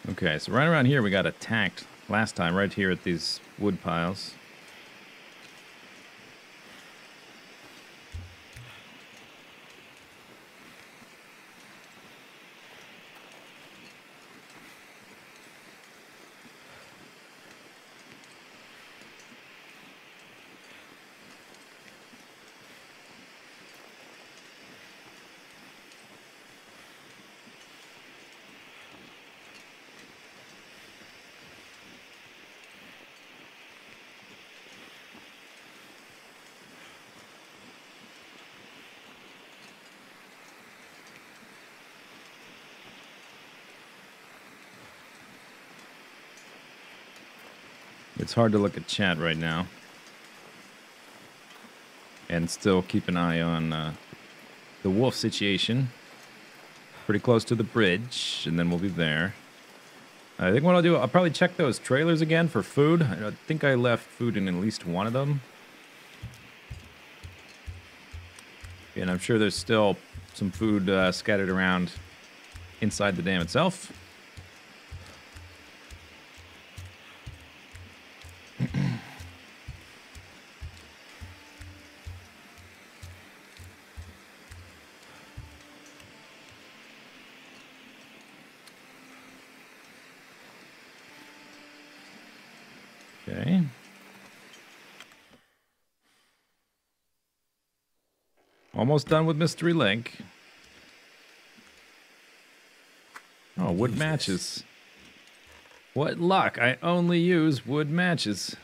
Speaker 1: Okay, so right around here we got attacked last time, right here at these wood piles. It's hard to look at chat right now and still keep an eye on the wolf situation. Pretty close to the bridge, and then we'll be there. I think what I'll do, I'll probably check those trailers again for food. I think I left food in at least one of them. And I'm sure there's still some food scattered around inside the dam itself. Okay. Almost done with Mystery Lake. Oh, wood matches. What luck. I only use wood matches.